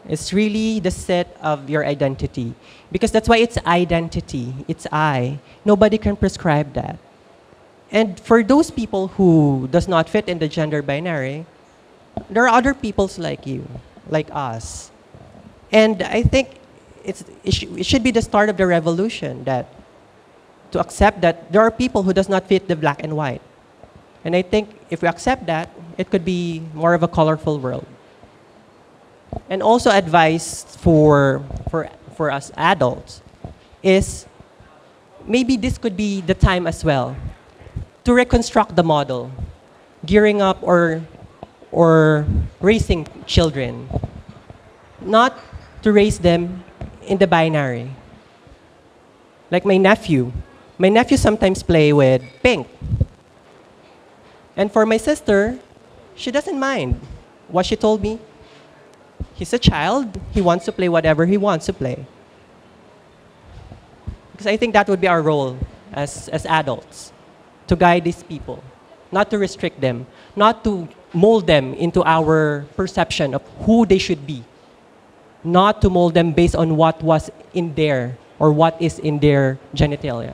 It's really the set of your identity. Because that's why it's identity. It's I. Nobody can prescribe that. And for those people who does not fit in the gender binary, there are other peoples like you, like us. And I think it should be the start of the revolution, that to accept that there are people who does not fit the black and white. And I think if we accept that, it could be more of a colorful world. And also advice for us adults is maybe this could be the time as well to reconstruct the model, gearing up or raising children, not to raise them in the binary. Like my nephew sometimes play with pink. And for my sister, she doesn't mind. What she told me, he's a child, he wants to play whatever he wants to play. Because I think that would be our role as adults, to guide these people, not to restrict them, not to mold them into our perception of who they should be, not to mold them based on what was in there or what is in their genitalia.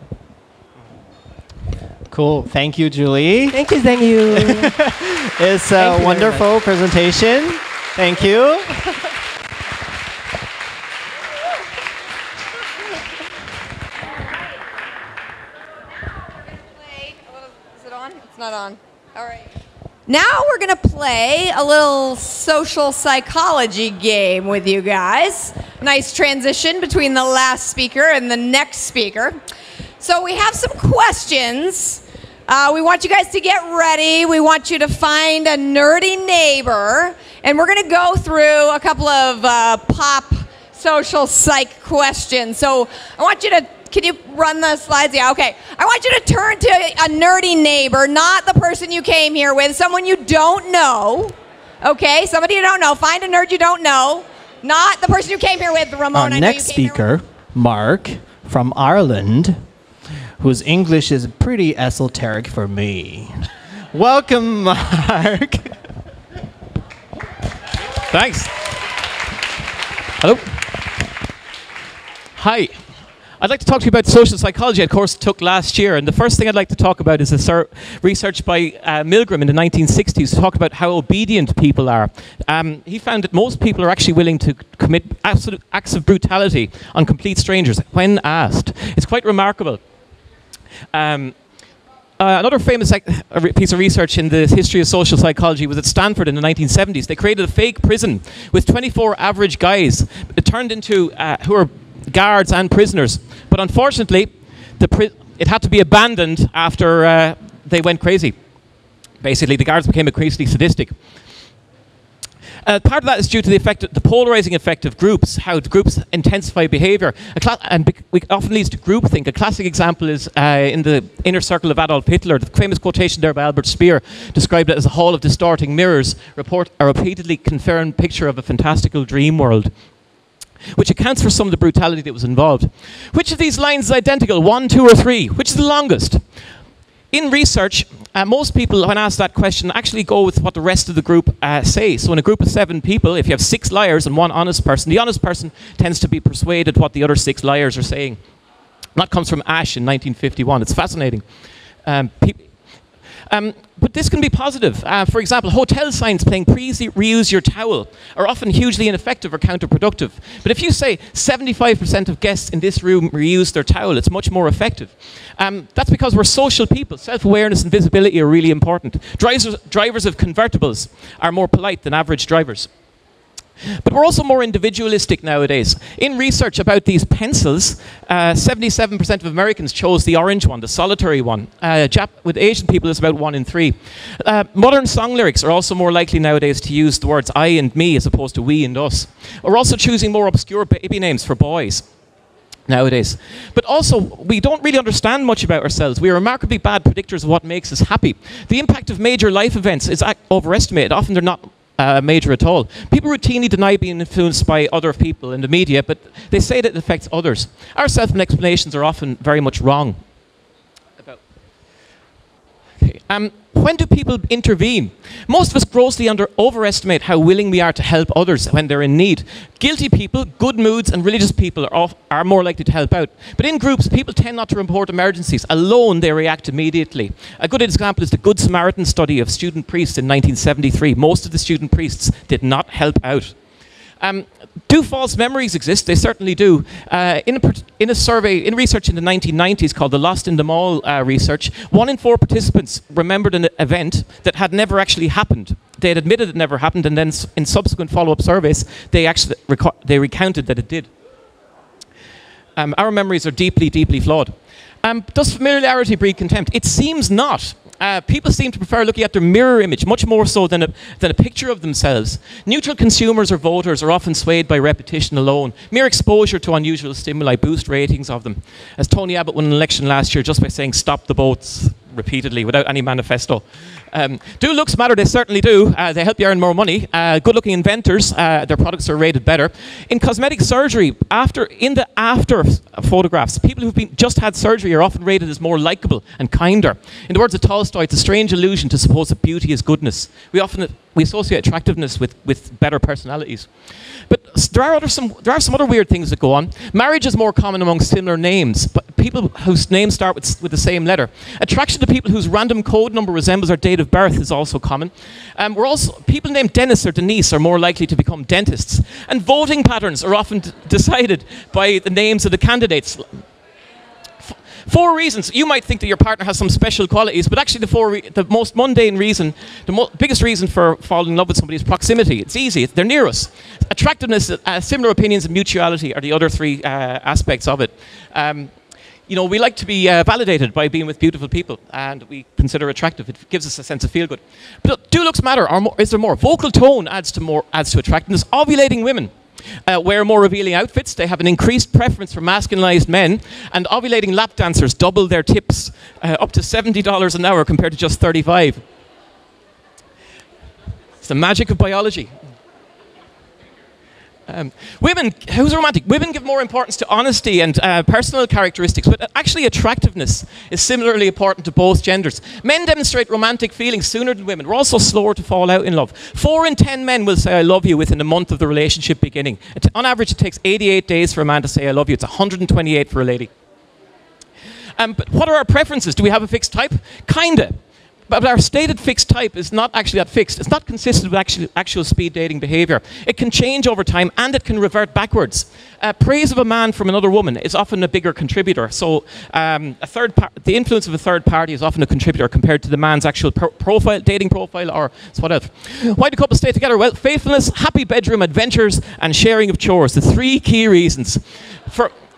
Cool. Thank you, Julie. Thank you, thank you. It's a wonderful presentation. Thank you. Is it on? It's not on. All right. Now we're going to play a little social psychology game with you guys. Nice transition between the last speaker and the next speaker. So we have some questions. We want you guys to get ready. We want you to find a nerdy neighbor. And we're going to go through a couple of pop social psych questions. So I want you to, can you run the slides? Yeah, okay. I want you to turn to a nerdy neighbor, not the person you came here with, someone you don't know. Okay, somebody you don't know. Find a nerd you don't know, not the person you came here with, Ramon. Our next speaker, Mark, from Ireland, whose English is pretty esoteric for me. Welcome, Mark. Thanks. Hello. Hi. I'd like to talk to you about social psychology a course took last year, and the first thing I'd like to talk about is research by Milgram in the 1960s, who talked about how obedient people are. He found that most people are actually willing to commit absolute acts of brutality on complete strangers when asked. It's quite remarkable. Another famous piece of research in the history of social psychology was at Stanford in the 1970s. They created a fake prison with 24 average guys. It turned into who are guards and prisoners. But unfortunately, it had to be abandoned after they went crazy. Basically, the guards became increasingly sadistic. Part of that is due to the polarizing effect of groups, how groups intensify behavior. And it often leads to groupthink. A classic example is in the Inner Circle of Adolf Hitler. The famous quotation there by Albert Speer described it as a hall of distorting mirrors, a repeatedly confirmed picture of a fantastical dream world, which accounts for some of the brutality that was involved. Which of these lines is identical? 1, 2, or 3? Which is the longest? In research, most people, when asked that question, actually go with what the rest of the group say. So in a group of 7 people, if you have 6 liars and 1 honest person, the honest person tends to be persuaded what the other 6 liars are saying. That comes from Ash in 1951. It's fascinating. But this can be positive. For example, hotel signs saying please reuse your towel are often hugely ineffective or counterproductive. But if you say 75% of guests in this room reuse their towel, it's much more effective. That's because we're social people. Self-awareness and visibility are really important. Drivers of convertibles are more polite than average drivers. But we're also more individualistic nowadays. In research about these pencils, 77% of Americans chose the orange one, the solitary one. With Asian people, it's about 1 in 3. Modern song lyrics are also more likely nowadays to use the words I and me as opposed to we and us. We're also choosing more obscure baby names for boys nowadays. But also, we don't really understand much about ourselves. We are remarkably bad predictors of what makes us happy. The impact of major life events is overestimated. Often they're not major at all. People routinely deny being influenced by other people in the media, but they say that it affects others. Our self-explanations are often very much wrong When do people intervene? Most of us grossly overestimate how willing we are to help others when they're in need. Guilty people, good moods, and religious people are more likely to help out. But in groups, people tend not to report emergencies. Alone, they react immediately. A good example is the Good Samaritan study of student priests in 1973. Most of the student priests did not help out. Do false memories exist? They certainly do. In a survey, in research in the 1990s called the Lost in the Mall research, 1 in 4 participants remembered an event that had never actually happened. They had admitted it never happened, and then in subsequent follow-up surveys, they actually recounted that it did. Our memories are deeply, deeply flawed. Does familiarity breed contempt? It seems not. People seem to prefer looking at their mirror image much more so than a picture of themselves. Neutral consumers or voters are often swayed by repetition alone. Mere exposure to unusual stimuli boost ratings of them. As Tony Abbott won an election last year just by saying "stop the boats" repeatedly without any manifesto. Do looks matter? They certainly do. They help you earn more money. Good-looking inventors, their products are rated better. In cosmetic surgery, in the after photographs, people who've just had surgery are often rated as more likable and kinder. In the words of Tolstoy, it's a strange illusion to suppose that beauty is goodness. We associate attractiveness with better personalities. But there are some other weird things that go on. Marriage is more common among similar names, but people whose names start with the same letter. Attraction to people whose random code number resembles their date of birth is also common. People named Dennis or Denise are more likely to become dentists. And voting patterns are often decided by the names of the candidates. 4 reasons. You might think that your partner has some special qualities, but actually the most mundane reason, biggest reason for falling in love with somebody is proximity. It's easy. They're near us. Attractiveness, similar opinions, and mutuality are the other 3 aspects of it. We like to be validated by being with beautiful people, and we consider attractive. It gives us a sense of feel good. But do looks matter? Is there more? Vocal tone adds to attractiveness. Ovulating women wear more revealing outfits. They have an increased preference for masculinized men, and ovulating lap dancers double their tips, up to $70 an hour compared to just $35. It's the magic of biology. Women, who's romantic? Women give more importance to honesty and personal characteristics, but actually attractiveness is similarly important to both genders. Men demonstrate romantic feelings sooner than women. We're also slower to fall out in love. 4 in 10 men will say "I love you" within a month of the relationship beginning. On average, it takes 88 days for a man to say "I love you." It's 128 for a lady. But what are our preferences? Do we have a fixed type? Kinda. But our stated fixed type is not actually that fixed. It's not consistent with actual speed dating behavior. It can change over time, and it can revert backwards. Praise of a man from another woman is often a bigger contributor. So the influence of a third party is often a contributor compared to the man's actual dating profile, or what else. Why do couples stay together? Well, faithfulness, happy bedroom adventures, and sharing of chores. The 3 key reasons.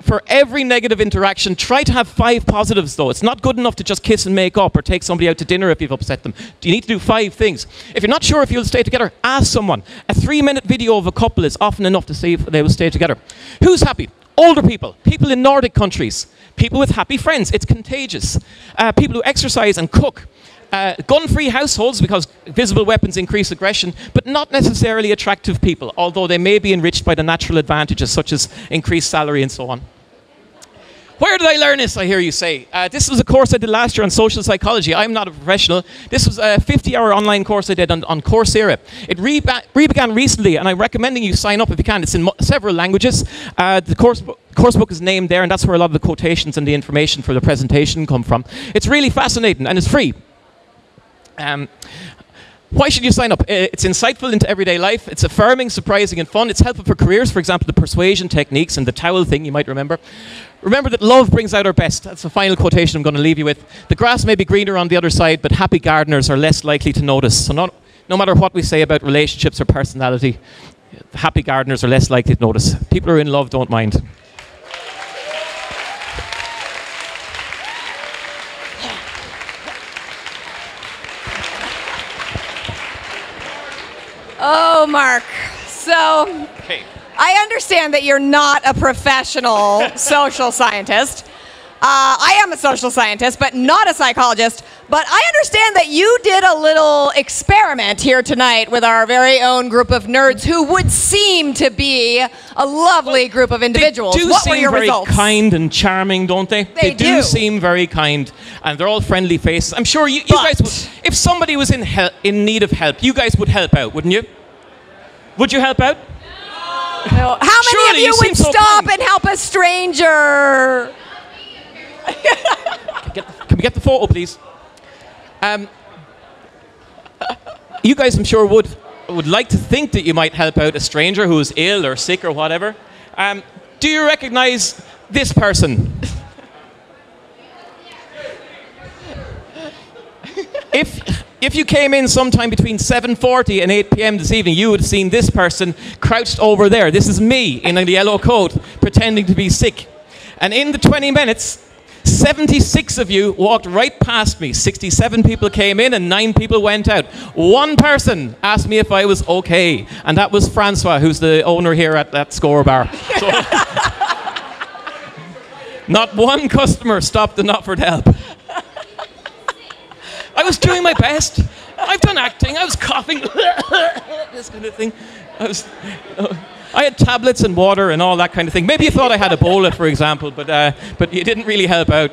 For every negative interaction, try to have 5 positives, though. It's not good enough to just kiss and make up or take somebody out to dinner if you've upset them. You need to do 5 things. If you're not sure if you'll stay together, ask someone. A 3-minute video of a couple is often enough to see if they will stay together. Who's happy? Older people, people in Nordic countries, people with happy friends. It's contagious. People who exercise and cook. Gun-free households, because visible weapons increase aggression, but not necessarily attractive people, although they may be enriched by the natural advantages such as increased salary and so on. Where did I learn this, I hear you say? This was a course I did last year on social psychology. I'm not a professional. This was a 50-hour online course I did on Coursera. It re-began recently, and I'm recommending you sign up if you can. It's in several languages. The course book is named there, and that's where a lot of the quotations and the information for the presentation come from. It's really fascinating, and it's free. Why should you sign up? It's insightful into everyday life. It's affirming, surprising, and fun. It's helpful for careers, for example, the persuasion techniques and the towel thing you might remember. Remember that love brings out our best. That's the final quotation I'm going to leave you with. The grass may be greener on the other side, but happy gardeners are less likely to notice. So no matter what we say about relationships or personality, happy gardeners are less likely to notice. People who are in love don't mind. Oh, Mark. So, I understand that you're not a professional social scientist. I am a social scientist, but not a psychologist. But I understand that you did a little experiment here tonight with our very own group of nerds who would seem to be a lovely group of individuals. What were your results? They do seem very kind and charming, don't they? They do seem very kind, and they're all friendly faces. I'm sure you guys would, if somebody was in need of help, you guys would help out, wouldn't you? Would you help out? No. How many of you would stop and help a stranger? Can we get the photo, please? You guys, I'm sure, would like to think that you might help out a stranger who is ill or sick or whatever. Do you recognize this person? If you came in sometime between 7:40 and 8 p.m. this evening, you would have seen this person crouched over there. This is me in a yellow coat, pretending to be sick. And in the 20 minutes, 76 of you walked right past me. 67 people came in and 9 people went out. One person asked me if I was okay, and that was Francois, who's the owner here at that Score Bar. So not one customer stopped and offered help. I was doing my best. I've done acting. I was coughing. This kind of thing. I had tablets and water and all that kind of thing. Maybe you thought I had Ebola, for example, but you didn't really help out.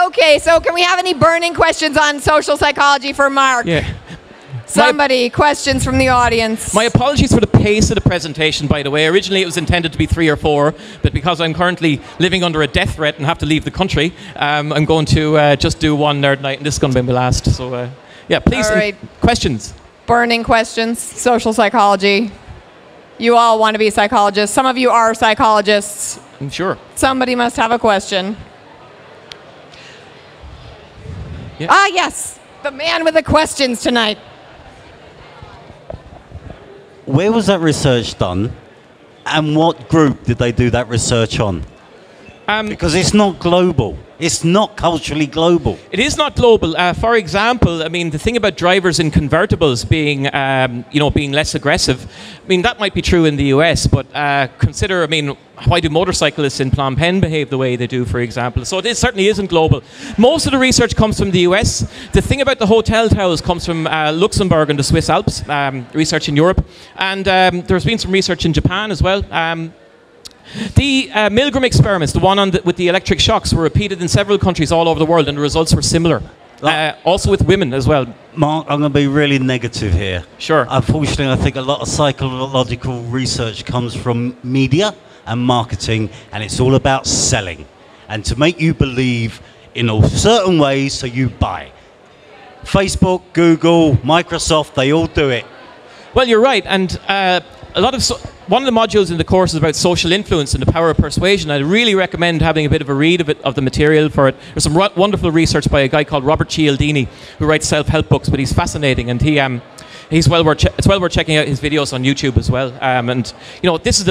Okay, so can we have any burning questions on social psychology for Mark? Yeah. Somebody, questions from the audience. My apologies for the pace of the presentation, by the way. Originally it was intended to be 3 or 4, but because I'm currently living under a death threat and have to leave the country, I'm going to just do one nerd night, and this is going to be my last. So, yeah, please, all right. Questions? Burning questions, social psychology. You all want to be psychologists. Some of you are psychologists. I'm sure. Somebody must have a question. Yeah. Ah, yes, the man with the questions tonight. Where was that research done, and what group did they do that research on? Because it's not global. It's not culturally global. It is not global. For example, I mean, the thing about drivers in convertibles being, being less aggressive, I mean, that might be true in the US, but consider, I mean, why do motorcyclists in Phnom Penh behave the way they do, for example? So it certainly isn't global. Most of the research comes from the US. The thing about the hotel towels comes from Luxembourg and the Swiss Alps, research in Europe. And there's been some research in Japan as well. The Milgram experiments, the one with the electric shocks, were repeated in several countries all over the world, and the results were similar. Also with women as well. Mark, I'm going to be really negative here. Sure. Unfortunately, I think a lot of psychological research comes from media and marketing, and it's all about selling. And to make you believe in a certain ways so you buy. Facebook, Google, Microsoft, they all do it. Well, you're right, and one of the modules in the course is about social influence and the power of persuasion. I really recommend having a bit of a read of the material for it. There's some wonderful research by a guy called Robert Cialdini, who writes self-help books, but he's fascinating, and it's well worth checking out his videos on YouTube as well. And you know, this is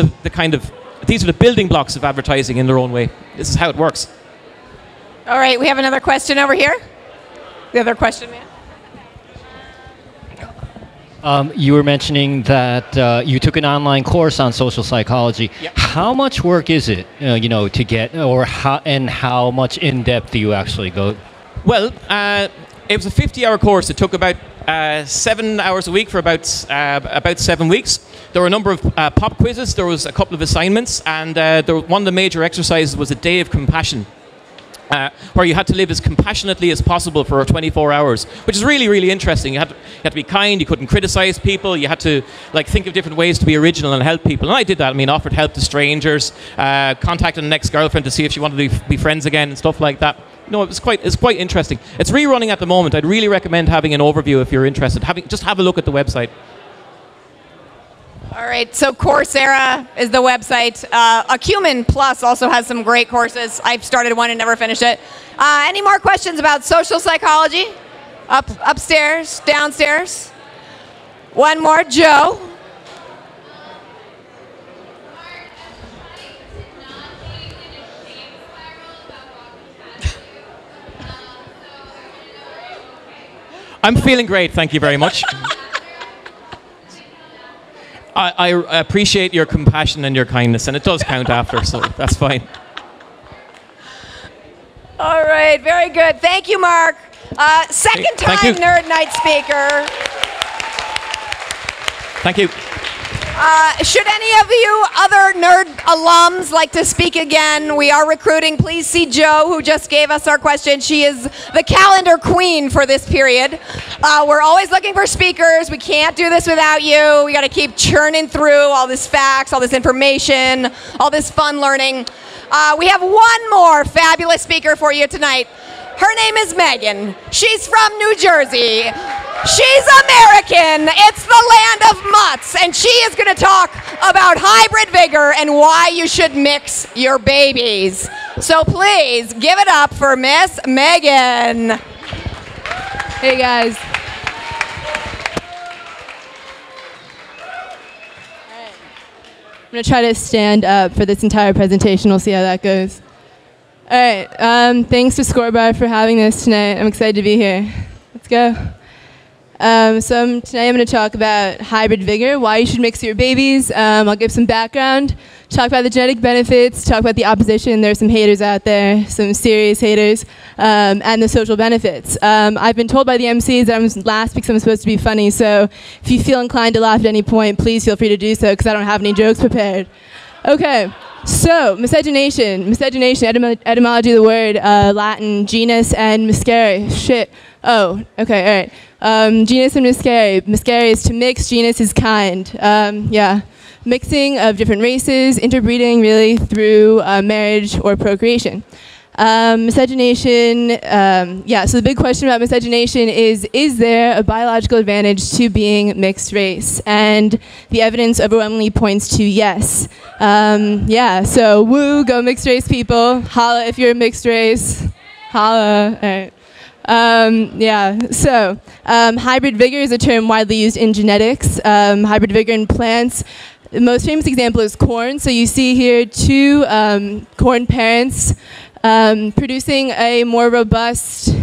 these are the building blocks of advertising in their own way. This is how it works. All right, we have another question over here. The other question, man. You were mentioning that you took an online course on social psychology. Yep. How much work is it, to get, or how much in depth do you actually go? Well, it was a 50-hour course. It took about 7 hours a week for about 7 weeks. There were a number of pop quizzes. There was a couple of assignments, and one of the major exercises was a day of compassion. Where you had to live as compassionately as possible for 24 hours, which is really, really interesting. You had to be kind. You couldn't criticize people. You had to think of different ways to be original and help people. And I did that. I mean, offered help to strangers, contacted an ex-girlfriend to see if she wanted to be friends again and stuff like that. No, it's quite interesting. It's rerunning at the moment. I'd really recommend having an overview if you're interested. Just have a look at the website. All right, so Coursera is the website. Acumen Plus also has some great courses. I've started one and never finished it. Any more questions about social psychology? Upstairs, downstairs? One more, Joe. I'm feeling great, thank you very much. I appreciate your compassion and your kindness, and it does count after, so that's fine. All right, very good. Thank you, Mark. Second time Nerd Night speaker. Thank you. Should any of you other nerd alums like to speak again, we are recruiting. Please see Jo, who just gave us our question. She is the calendar queen for this period. We're always looking for speakers. We can't do this without you. We got to keep churning through all this facts, all this information, all this fun learning. We have one more fabulous speaker for you tonight. Her name is Meaghan. She's from New Jersey. She's American. It's the land of mutts. And she is going to talk about hybrid vigor and why you should mix your babies. So please give it up for Miss Meaghan. Hey guys. I'm going to try to stand up for this entire presentation. We'll see how that goes. All right. Thanks to Scorebar for having this tonight. I'm excited to be here. Let's go. Tonight I'm going to talk about hybrid vigor, why you should mix your babies. I'll give some background, talk about the genetic benefits, talk about the opposition. There's some haters out there, some serious haters, and the social benefits. I've been told by the MCs that I'm last because I'm supposed to be funny, so if you feel inclined to laugh at any point, please feel free to do so because I don't have any jokes prepared. Okay. So, miscegenation. Miscegenation, etymology of the word, Latin, genus, and miscere. Shit. Oh, okay, all right. Genus and miscere. Miscere is to mix, genus is kind. Yeah. Mixing of different races, interbreeding really through marriage or procreation. Miscegenation, yeah, so the big question about miscegenation is there a biological advantage to being mixed race? And the evidence overwhelmingly points to yes. Yeah, so woo, go mixed race people. Holla if you're a mixed race. Holla, all right. Yeah, so hybrid vigor is a term widely used in genetics. Hybrid vigor in plants. The most famous example is corn. So you see here two corn parents producing a more robust,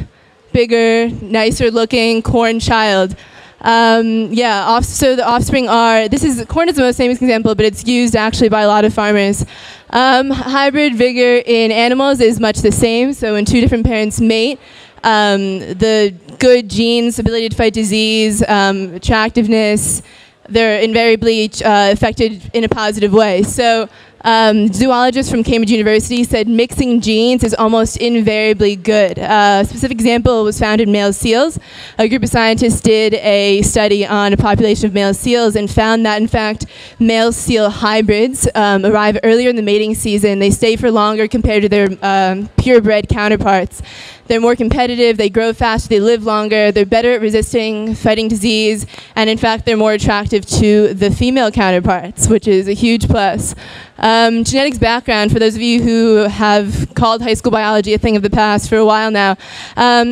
bigger, nicer looking corn child. Yeah, so the offspring are, corn is the most famous example, but it's used actually by a lot of farmers. Hybrid vigor in animals is much the same. So when two different parents mate, the good genes, ability to fight disease, attractiveness, they're invariably affected in a positive way. So zoologist from Cambridge University said mixing genes is almost invariably good. A specific example was found in male seals. A group of scientists did a study on a population of male seals and found that, in fact, male seal hybrids arrive earlier in the mating season. They stay for longer compared to their purebred counterparts. They're more competitive, they grow faster, they live longer, they're better at resisting, fighting disease, and in fact, they're more attractive to the female counterparts, which is a huge plus. Genetics background, for those of you who have called high school biology a thing of the past for a while now.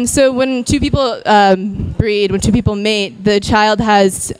So when two people breed, when two people mate, the child has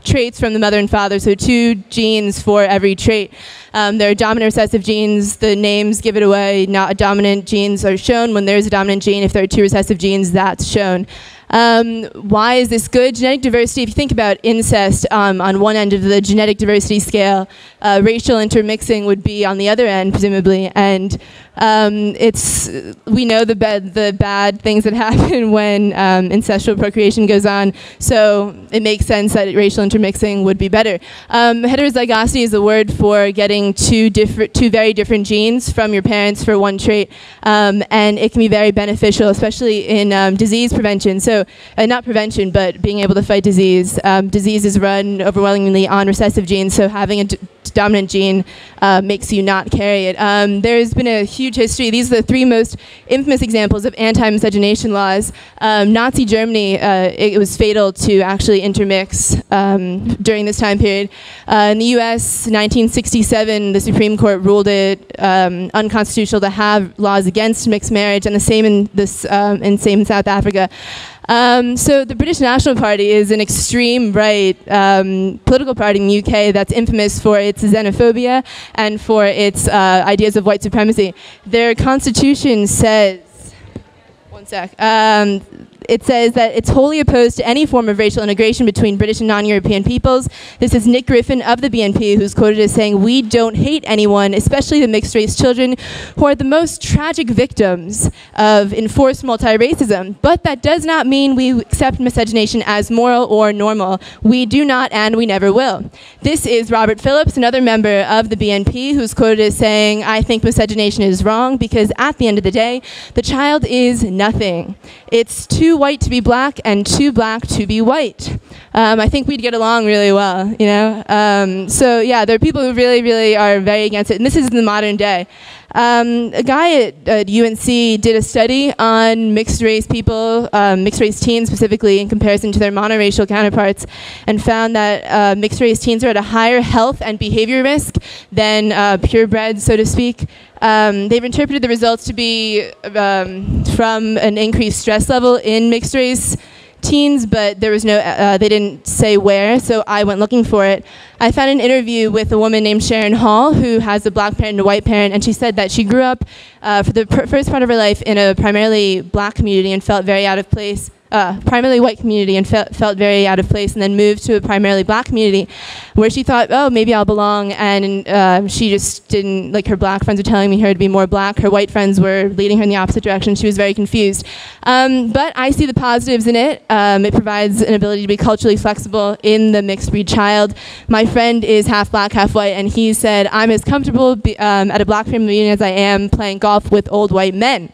traits from the mother and father, so two genes for every trait. There are dominant recessive genes, the names give it away, not dominant genes are shown. When there's a dominant gene, if there are two recessive genes, that's shown. Why is this good? Genetic diversity, if you think about incest on one end of the genetic diversity scale, racial intermixing would be on the other end, presumably, and we know the bad things that happen when incestual procreation goes on, so it makes sense that racial intermixing would be better. Heterozygosity is the word for getting two very different genes from your parents for one trait, and it can be very beneficial, especially in disease prevention. So not prevention, but being able to fight disease. Disease is run overwhelmingly on recessive genes, so having a dominant gene makes you not carry it. There's been a huge history. These are the three most infamous examples of anti-miscegenation laws. Nazi Germany, it was fatal to actually intermix during this time period. In the US, 1967, the Supreme Court ruled it unconstitutional to have laws against mixed marriage, and the same in South Africa. So the British National Party is an extreme right political party in the UK that's infamous for its xenophobia and for its ideas of white supremacy. Their constitution says, one sec, it says that it's wholly opposed to any form of racial integration between British and non-European peoples. This is Nick Griffin of the BNP, who's quoted as saying, "We don't hate anyone, especially the mixed-race children, who are the most tragic victims of enforced multi-racism. But that does not mean we accept miscegenation as moral or normal. We do not, and we never will." This is Robert Phillips, another member of the BNP, who's quoted as saying, "I think miscegenation is wrong because at the end of the day, the child is nothing. It's too white to be black and too black to be white." I think we'd get along really well, you know? So yeah, there are people who really, really are very against it, and this is in the modern day. A guy at UNC did a study on mixed race people, mixed race teens specifically, in comparison to their monoracial counterparts, and found that mixed race teens are at a higher health and behavior risk than purebreds, so to speak. They've interpreted the results to be from an increased stress level in mixed race teens, but there was no, they didn't say where, so I went looking for it. I found an interview with a woman named Sharon Hall, who has a black parent and a white parent, and she said that she grew up for the first part of her life in a primarily black community and felt very out of place, primarily white community and felt very out of place, and then moved to a primarily black community where she thought, oh, maybe I'll belong, and she just didn't, like her black friends were telling her to be more black, her white friends were leading her in the opposite direction, she was very confused. But I see the positives in it. It provides an ability to be culturally flexible in the mixed breed child. My friend is half black, half white, and he said, I'm as comfortable at a black family reunion as I am playing golf with old white men.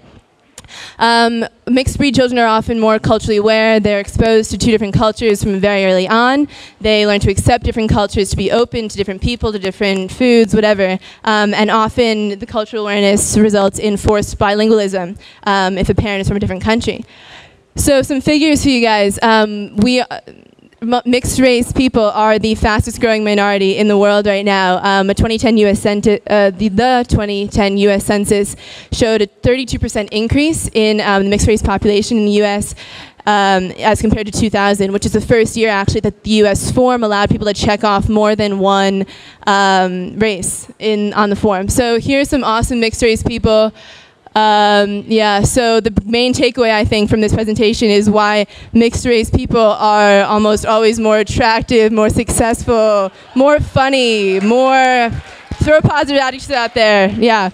Mixed breed children are often more culturally aware. They're exposed to two different cultures from very early on. They learn to accept different cultures, to be open to different people, to different foods, whatever. And often the cultural awareness results in forced bilingualism if a parent is from a different country. So some figures for you guys. Mixed race people are the fastest growing minority in the world right now. The 2010 US Census showed a 32% increase in the mixed race population in the US as compared to 2000, which is the first year actually that the US form allowed people to check off more than one race on the form. So here's some awesome mixed race people. Yeah, so the main takeaway, I think, from this presentation is why mixed race people are almost always more attractive, more successful, more funny, more throw positive attitudes out there. Yeah.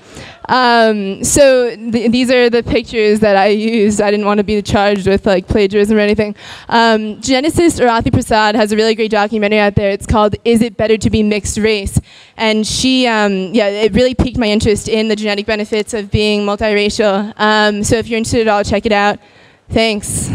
So these are the pictures that I used. I didn't want to be charged with like plagiarism or anything. Geneticist Arathi Prasad has a really great documentary out there. It's called "Is It Better to Be Mixed Race?" And she, yeah, it really piqued my interest in the genetic benefits of being multiracial. So if you're interested at all, check it out. Thanks.